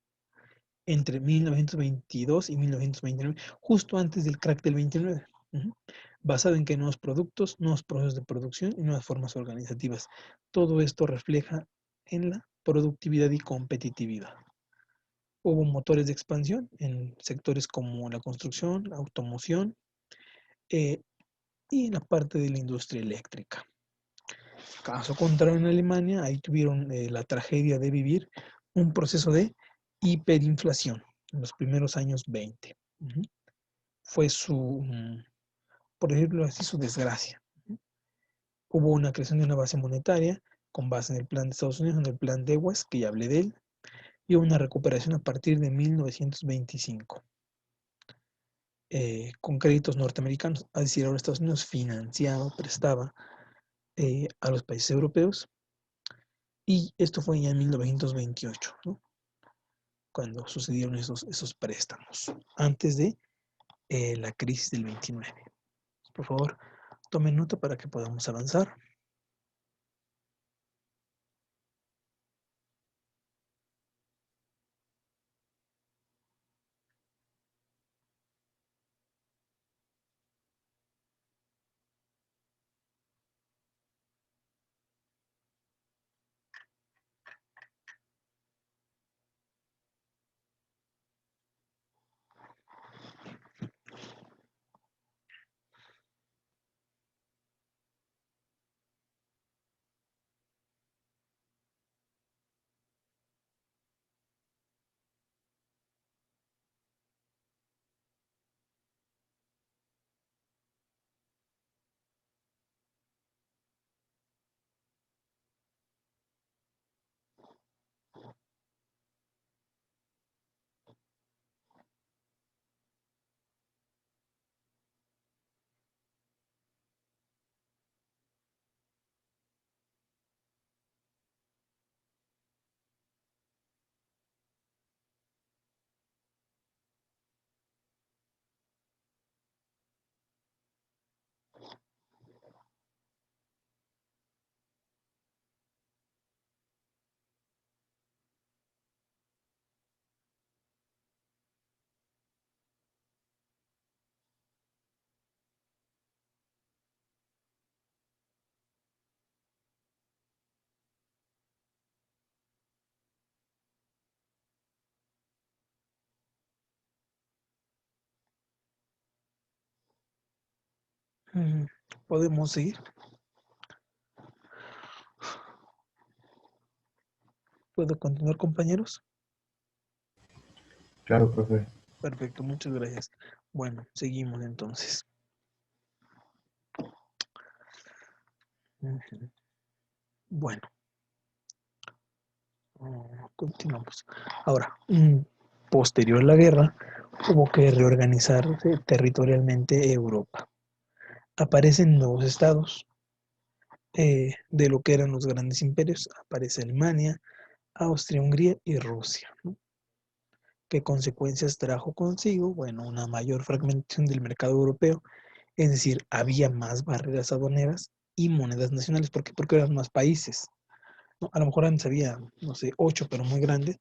entre 1922 y 1929, justo antes del crack del 29, basado en que nuevos productos, nuevos procesos de producción y nuevas formas organizativas. Todo esto refleja en la productividad y competitividad. Hubo motores de expansión en sectores como la construcción, la automoción y en la parte de la industria eléctrica. Caso contrario, en Alemania, ahí tuvieron la tragedia de vivir un proceso de hiperinflación en los primeros años 20. Fue su, por decirlo así, su desgracia. Hubo una creación de una base monetaria con base en el plan de Estados Unidos, en el plan Dewey, que ya hablé de él, y una recuperación a partir de 1925. Con créditos norteamericanos, es decir, ahora Estados Unidos financiaba, prestaba a los países europeos. Y esto fue ya en 1928, ¿no? Cuando sucedieron esos préstamos, antes de la crisis del 29. Por favor, tomen nota para que podamos avanzar. Mm, ¿Podemos seguir? ¿Puedo continuar, compañeros? Claro, profe. Perfecto, muchas gracias. Bueno, seguimos entonces. Ujú. Bueno, continuamos. Ahora, posterior a la guerra, hubo que reorganizarse territorialmente Europa. Aparecen nuevos estados de lo que eran los grandes imperios. Aparece Alemania, Austria, Hungría y Rusia, ¿no? ¿Qué consecuencias trajo consigo? Bueno, una mayor fragmentación del mercado europeo, es decir, había más barreras aduaneras y monedas nacionales. ¿Por qué? Porque eran más países, ¿no? A lo mejor antes había, no sé, 8, pero muy grandes.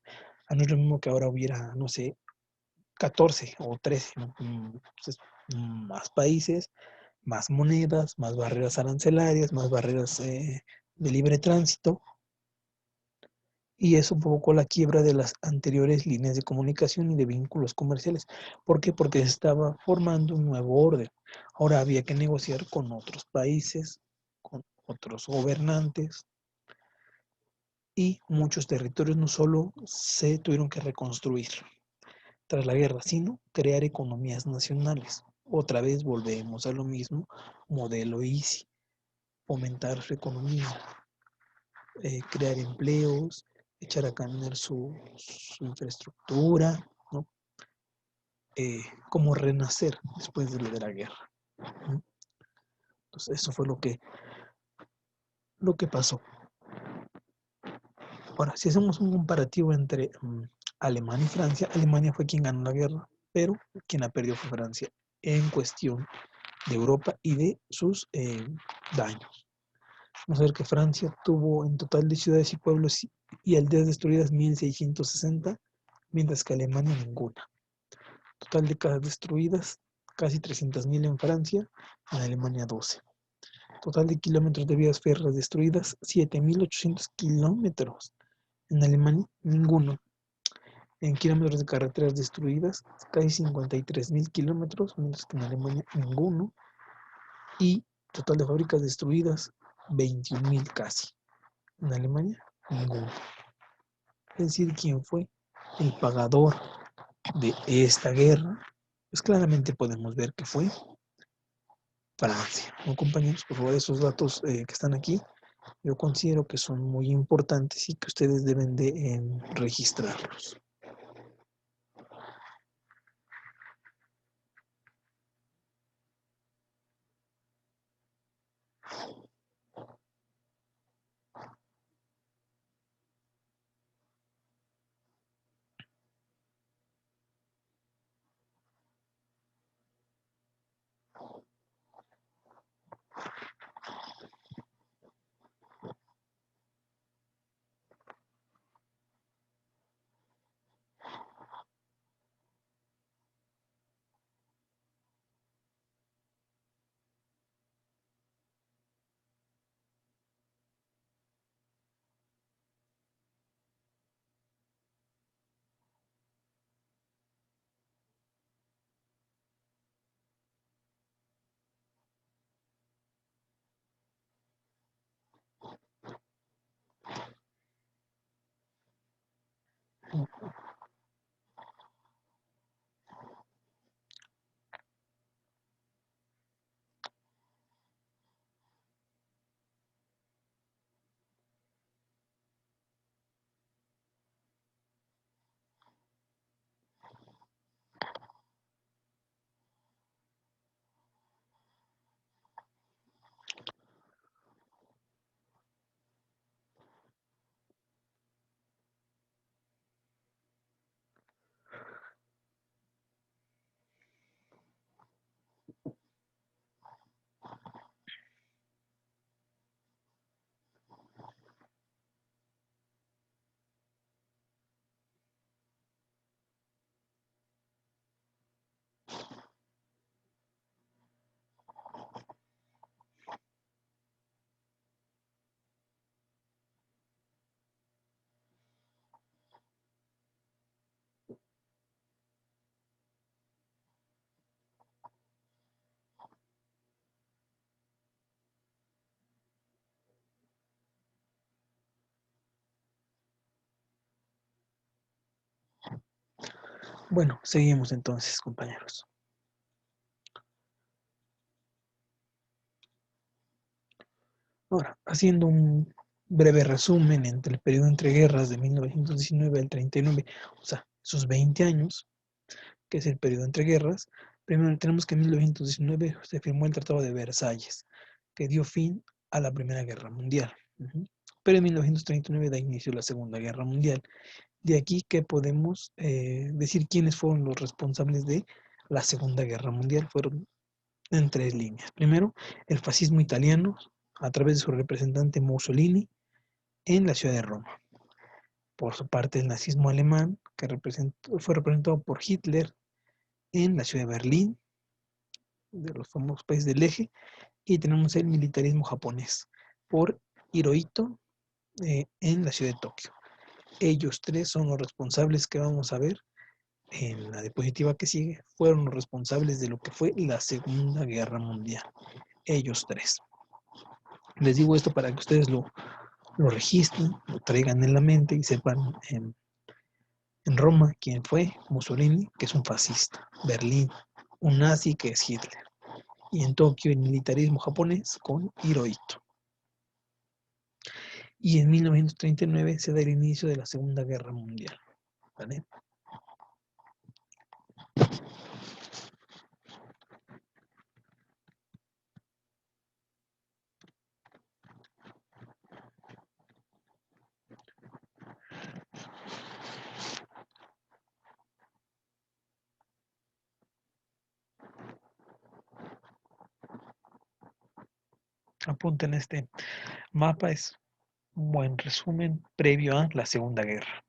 No es lo mismo que ahora hubiera, no sé, 14 o 13, ¿no? Entonces, más países, más monedas, más barreras arancelarias, más barreras de libre tránsito, y eso provocó la quiebra de las anteriores líneas de comunicación y de vínculos comerciales. ¿Por qué? Porque se estaba formando un nuevo orden. Ahora había que negociar con otros países, con otros gobernantes, y muchos territorios no solo se tuvieron que reconstruir tras la guerra, sino crear economías nacionales. Otra vez volvemos a lo mismo, modelo Easy, fomentar su economía, crear empleos, echar a caminar su infraestructura, ¿no? Como renacer después de lo de la guerra, ¿no? Entonces, eso fue lo que pasó. Ahora, si hacemos un comparativo entre Alemania y Francia, Alemania fue quien ganó la guerra, pero quien la perdió fue Francia en cuestión de Europa y de sus daños. Vamos a ver que Francia tuvo en total de ciudades y pueblos y aldeas destruidas 1660, mientras que Alemania ninguna. Total de casas destruidas, casi 300.000 en Francia, en Alemania 12. Total de kilómetros de vías férreas destruidas, 7.800 kilómetros. En Alemania, ninguno. En kilómetros de carreteras destruidas, casi 53.000 kilómetros, mientras que en Alemania, ninguno. Y total de fábricas destruidas, 21.000 casi. En Alemania, ninguno. Es decir, ¿quién fue el pagador de esta guerra? Pues claramente podemos ver que fue Francia, ¿no, compañeros? Por favor, esos datos que están aquí, yo considero que son muy importantes y que ustedes deben de registrarlos. Bueno, seguimos entonces, compañeros. Ahora, haciendo un breve resumen entre el periodo entre guerras de 1919 al 39, o sea, sus 20 años, que es el periodo entre guerras, primero tenemos que en 1919 se firmó el Tratado de Versalles, que dio fin a la Primera Guerra Mundial. Pero en 1939 da inicio a la Segunda Guerra Mundial. De aquí que podemos decir quiénes fueron los responsables de la Segunda Guerra Mundial. Fueron en 3 líneas. Primero, el fascismo italiano, a través de su representante Mussolini, en la ciudad de Roma. Por su parte, el nazismo alemán, que fue representado por Hitler en la ciudad de Berlín, de los famosos países del eje, y tenemos el militarismo japonés, por Hirohito, en la ciudad de Tokio. Ellos 3 son los responsables que vamos a ver en la diapositiva que sigue, fueron los responsables de lo que fue la Segunda Guerra Mundial. Ellos 3. Les digo esto para que ustedes lo registren, lo traigan en la mente y sepan en Roma quién fue Mussolini, que es un fascista. Berlín, un nazi, que es Hitler. Y en Tokio el militarismo japonés con Hirohito. Y en 1939 se da el inicio de la Segunda Guerra Mundial. ¿Vale? Apunten este mapa, es un buen resumen previo a la Segunda Guerra.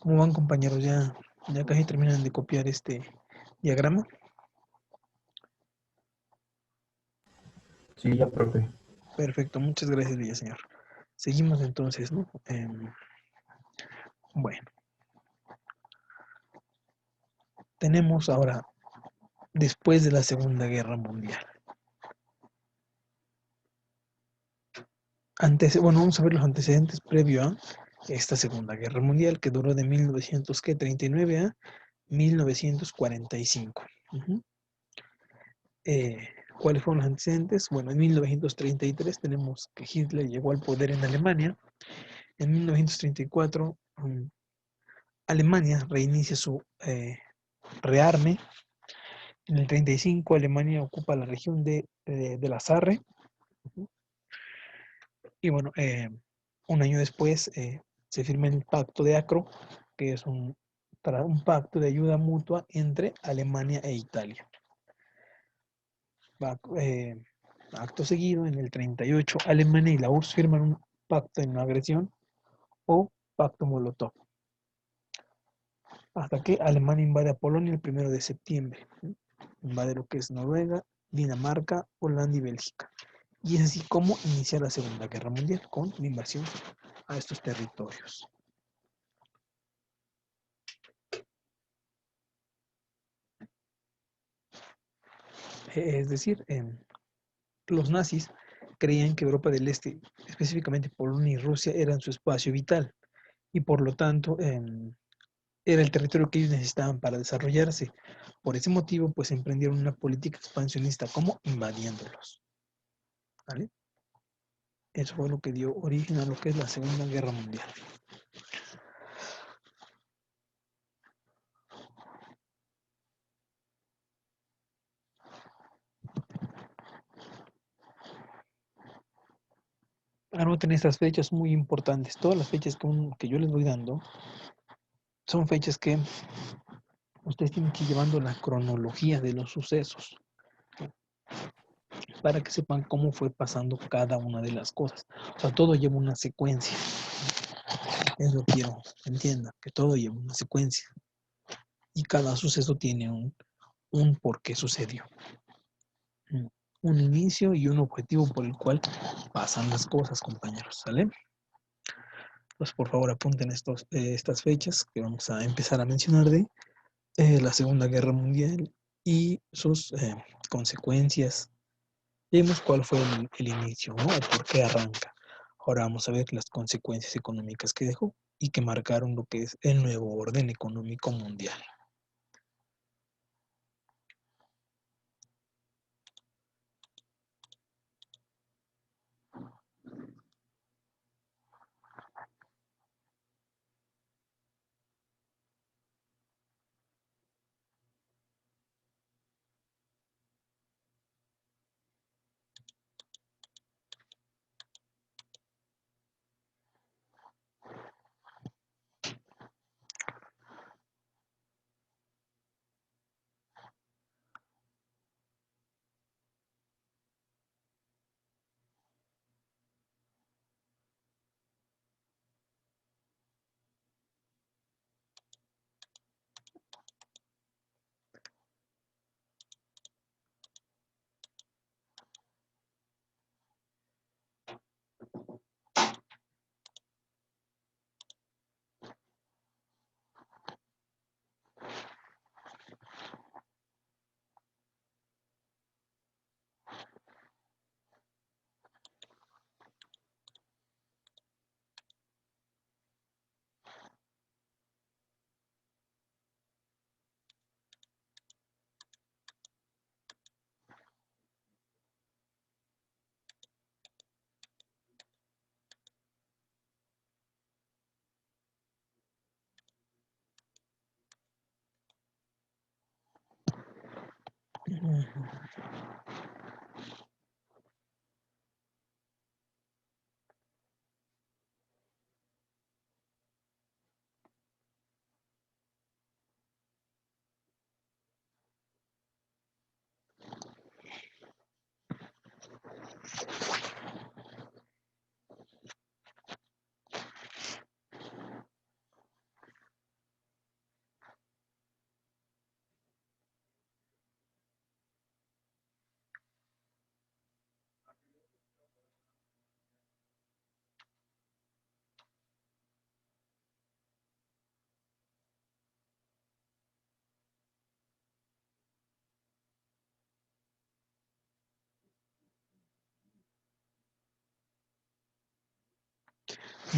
¿Cómo van, compañeros? Ya casi terminan de copiar este diagrama. Sí, ya, profe. Perfecto, muchas gracias, Villaseñor. Seguimos entonces, ¿no? Bueno, tenemos ahora, después de la Segunda Guerra Mundial. Bueno, vamos a ver los antecedentes previo a esta Segunda Guerra Mundial, que duró de 1939 a 1945. ¿Cuáles fueron los antecedentes? Bueno, en 1933 tenemos que Hitler llegó al poder en Alemania. En 1934, Alemania reinicia su rearme. En el 35, Alemania ocupa la región de la Sarre. Y bueno, un año después se firma el Pacto de Acro, que es un pacto de ayuda mutua entre Alemania e Italia. Acto seguido, en el 38, Alemania y la URSS firman un pacto de no agresión o pacto Molotov. Hasta que Alemania invade a Polonia el 1 de septiembre. Invade lo que es Noruega, Dinamarca, Holanda y Bélgica. Y es así como inicia la Segunda Guerra Mundial, con la invasión a estos territorios. Es decir, los nazis creían que Europa del Este, específicamente Polonia y Rusia, eran su espacio vital y por lo tanto era el territorio que ellos necesitaban para desarrollarse. Por ese motivo, pues emprendieron una política expansionista, como invadiéndolos. ¿Vale? Eso fue lo que dio origen a lo que es la Segunda Guerra Mundial. Anoten estas fechas muy importantes. Todas las fechas que yo les voy dando son fechas que ustedes tienen que ir llevando la cronología de los sucesos para que sepan cómo fue pasando cada una de las cosas. O sea, todo lleva una secuencia. Eso quiero que entiendan, que todo lleva una secuencia. Y cada suceso tiene un por qué sucedió. Un inicio y un objetivo por el cual pasan las cosas, compañeros. ¿Sale? Pues por favor apunten estas fechas que vamos a empezar a mencionar de la Segunda Guerra Mundial y sus consecuencias. Vimos cuál fue el inicio, ¿no? ¿Por qué arranca? Ahora vamos a ver las consecuencias económicas que dejó y que marcaron lo que es el nuevo orden económico mundial.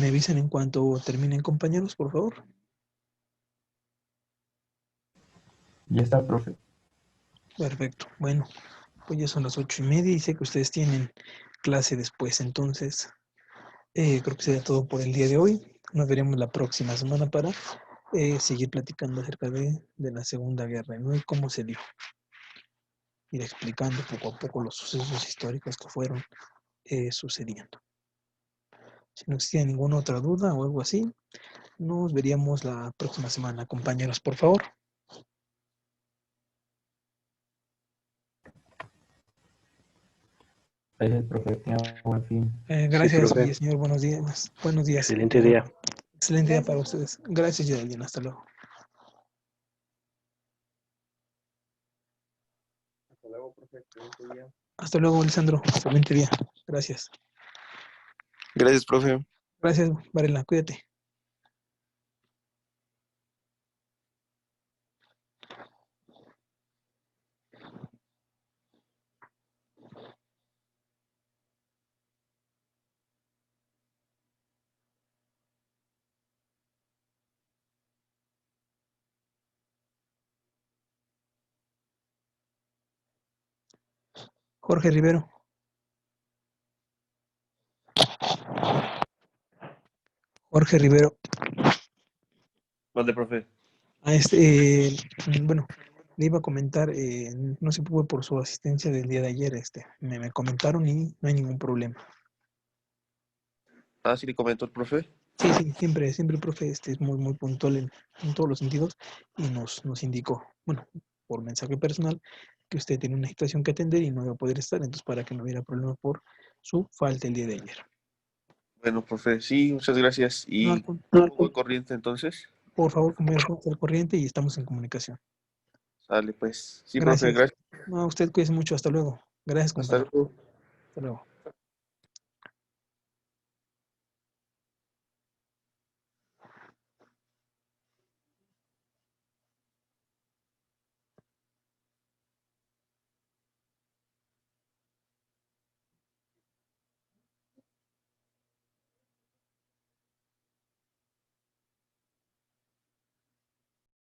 Me avisan en cuanto terminen, compañeros, por favor. Ya está, profe. Perfecto. Bueno, pues ya son las 8:30 y sé que ustedes tienen clase después, entonces creo que sería todo por el día de hoy. Nos veremos la próxima semana para seguir platicando acerca de la Segunda Guerra, ¿no? Y cómo se dio. Ir explicando poco a poco los sucesos históricos que fueron sucediendo. Si no existía ninguna otra duda o algo así, nos veríamos la próxima semana, compañeros, por favor. Gracias, profe. Tenga buen fin. Gracias, profe. señor. Buenos días. Buenos días. Excelente día. Excelente día Gracias, para profe. ustedes. Gracias, Geraldine. Hasta luego. Hasta luego, profe. Excelente día. Hasta luego, Alessandro. Excelente día. Gracias. Gracias, profe. Gracias, Varela. Cuídate. Jorge Rivero. Jorge Rivero. Mande, profe. Bueno, le iba a comentar, no se pudo por su asistencia del día de ayer, me comentaron y no hay ningún problema. Ah, sí le comentó el profe. Sí, siempre el profe es muy puntual en todos los sentidos y nos indicó, bueno, por mensaje personal, que usted tiene una situación que atender y no iba a poder estar, entonces para que no hubiera problema por su falta el día de ayer. Bueno, profe, sí, muchas gracias. No, Y voy corriente entonces. por favor, comunicarse al corriente y estamos en comunicación. Sale, pues. Sí, profe, Gracias. gracias. No, usted cuídese mucho, hasta luego. Gracias, Hasta compañero. luego. Hasta luego.